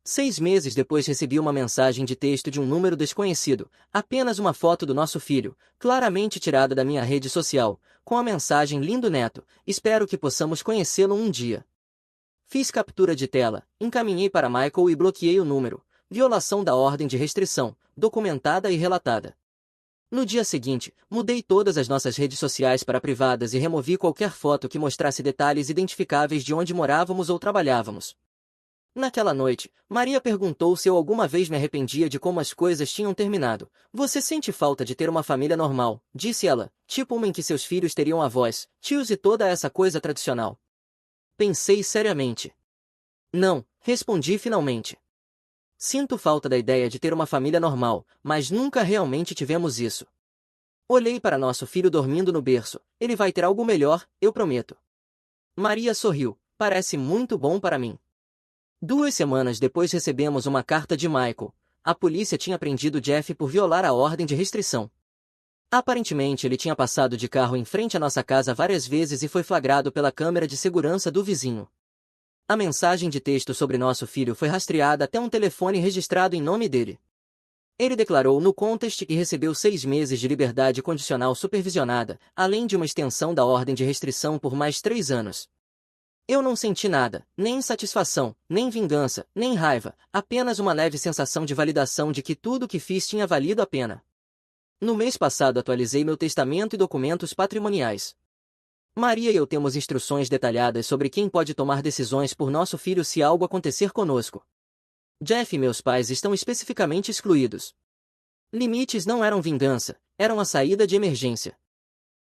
6 meses depois recebi uma mensagem de texto de um número desconhecido, apenas uma foto do nosso filho, claramente tirada da minha rede social, com a mensagem lindo neto, espero que possamos conhecê-lo um dia. Fiz captura de tela, encaminhei para Michael e bloqueei o número, violação da ordem de restrição, documentada e relatada. No dia seguinte, mudei todas as nossas redes sociais para privadas e removi qualquer foto que mostrasse detalhes identificáveis de onde morávamos ou trabalhávamos. Naquela noite, Maria perguntou se eu alguma vez me arrependia de como as coisas tinham terminado. Você sente falta de ter uma família normal, disse ela, tipo uma em que seus filhos teriam avós, tios e toda essa coisa tradicional. Pensei seriamente. Não, respondi finalmente. Sinto falta da ideia de ter uma família normal, mas nunca realmente tivemos isso. Olhei para nosso filho dormindo no berço. Ele vai ter algo melhor, eu prometo. Maria sorriu. Parece muito bom para mim. 2 semanas depois recebemos uma carta de Michael. A polícia tinha prendido Jeff por violar a ordem de restrição. Aparentemente ele tinha passado de carro em frente à nossa casa várias vezes e foi flagrado pela câmera de segurança do vizinho. A mensagem de texto sobre nosso filho foi rastreada até um telefone registrado em nome dele. Ele declarou no contest que recebeu 6 meses de liberdade condicional supervisionada, além de uma extensão da ordem de restrição por mais 3 anos. Eu não senti nada, nem insatisfação, nem vingança, nem raiva, apenas uma leve sensação de validação de que tudo o que fiz tinha valido a pena. No mês passado atualizei meu testamento e documentos patrimoniais. Maria e eu temos instruções detalhadas sobre quem pode tomar decisões por nosso filho se algo acontecer conosco. Jeff e meus pais estão especificamente excluídos. Limites não eram vingança, eram a saída de emergência.